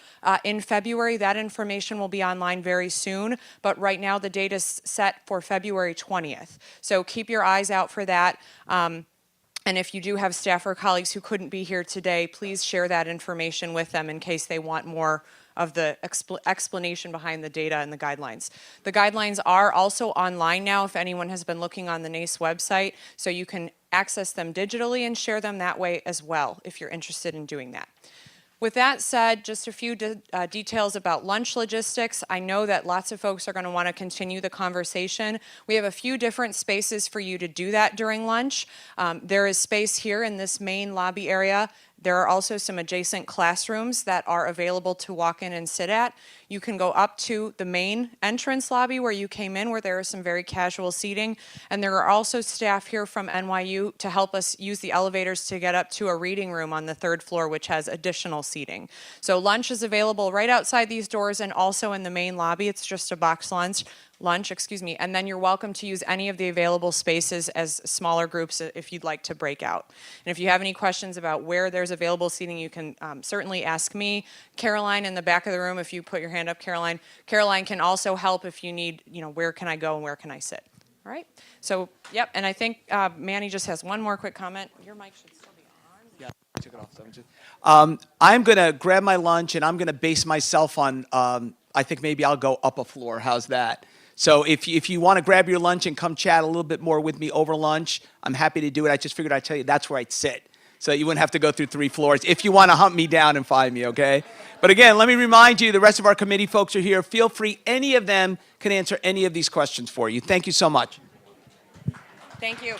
in February. That information will be online very soon, but right now the date is set for February 20th. So keep your eyes out for that. And if you do have staff or colleagues who couldn't be here today, please share that information with them in case they want more of the explanation behind the data and the guidelines. The guidelines are also online now if anyone has been looking on the NACE website, so you can access them digitally and share them that way as well if you're interested in doing that. With that said, just a few details about lunch logistics. I know that lots of folks are going to want to continue the conversation. We have a few different spaces for you to do that during lunch. There is space here in this main lobby area. There are also some adjacent classrooms that are available to walk in and sit at. You can go up to the main entrance lobby where you came in, where there is some very casual seating. And there are also staff here from NYU to help us use the elevators to get up to a reading room on the 3rd floor, which has additional seating. So lunch is available right outside these doors and also in the main lobby. It's just a box lunch, and then you're welcome to use any of the available spaces as smaller groups if you'd like to break out. And if you have any questions about where there's available seating, you can certainly ask me. Caroline in the back of the room, if you put your hand up, Caroline. Caroline can also help if you need, where can I go and where can I sit? All right, so, yep, and I think Manny just has one more quick comment. Your mic should still be on. Yeah, I took it off. I'm going to grab my lunch and I'm going to base myself on, I think maybe I'll go up a floor. How's that? So if you want to grab your lunch and come chat a little bit more with me over lunch, I'm happy to do it. I just figured I'd tell you that's where I'd sit. So you wouldn't have to go through 3 floors if you want to hunt me down and find me, okay? But again, let me remind you, the rest of our committee folks are here. Feel free. Any of them can answer any of these questions for you. Thank you so much. Thank you.